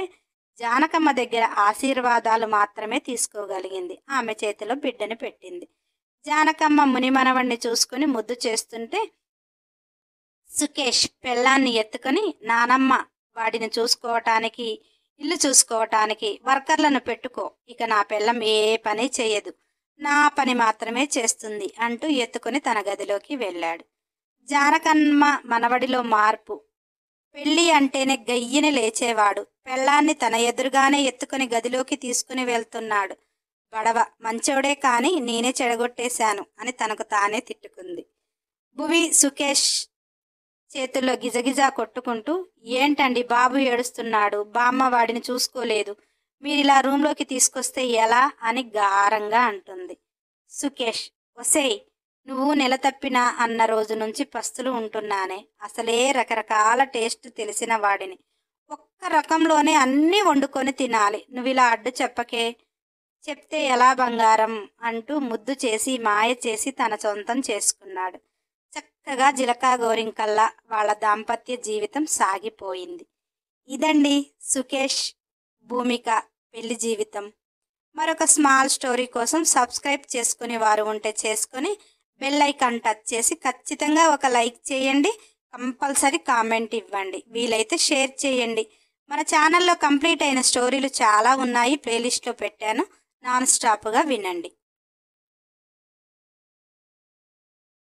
జానకమ్మ దగ్గర ఆశీర్వాదాలు మాత్రమే తీసుకోగలిగింది. ఆమె చేతిలో బిడ్డని పెట్టింది. జానకమ్మ ముని మనవణ్ణి చూసుకుని ముద్దు చేస్తుంటే సుకేష్ పెళ్ళాన్ని ఎత్తుకుని, నానమ్మ వాడిని చూసుకోవటానికి, ఇల్లు చూసుకోవటానికి వర్కర్లను పెట్టుకో, ఇక నా పెళ్ళం ఏ పని చేయదు, నా పని మాత్రమే చేస్తుంది అంటూ ఎత్తుకుని తన గదిలోకి వెళ్ళాడు. జానకమ్మ మనవడిలో మార్పు. పెళ్ళి అంటేనే గయ్యిని లేచేవాడు. పెళ్ళాన్ని తన ఎదురుగానే ఎత్తుకుని గదిలోకి తీసుకుని వెళ్తున్నాడు. బడవ మంచోడే కానీ నేనే చెడగొట్టేశాను అని తనకు తానే తిట్టుకుంది. భువి సుకేష్ చేతుల్లో గిజగిజా కొట్టుకుంటూ, ఏంటండి బాబు ఏడుస్తున్నాడు, బామ్మ వాడిని చూసుకోలేదు, మీరిలా రూంలోకి తీసుకొస్తే ఎలా అని గారంగా అంటుంది. సుకేష్, ఒసేయ్, నువ్వు నెల తప్పినా అన్న రోజు నుంచి పస్తులు ఉంటున్నానే, అసలే రకరకాల టేస్ట్ తెలిసిన వాడిని, ఒక్క రకంలోనే అన్నీ వండుకొని తినాలి, నువ్విలా అడ్డు చెప్పకే, చెప్తే ఎలా బంగారం అంటూ ముద్దు చేసి మాయ చేసి తన సొంతం చేసుకున్నాడు. చక్కగా జిలకా గోరింకల్లా వాళ్ళ దాంపత్య జీవితం సాగిపోయింది. ఇదండి సుకేష్ భూమిక పెళ్లి జీవితం. మరొక స్మాల్ స్టోరీ కోసం సబ్స్క్రైబ్ చేసుకుని వారు ఉంటే చేసుకొని బెల్ ఐకాన్ టచ్ చేసి ఖచ్చితంగా ఒక లైక్ చేయండి. కంపల్సరీ కామెంట్ ఇవ్వండి. వీలైతే షేర్ చేయండి. మన ఛానల్లో కంప్లీట్ అయిన స్టోరీలు చాలా ఉన్నాయి, ప్లేలిస్ట్లో పెట్టాను. నాన్ స్టాప్గా వినండి.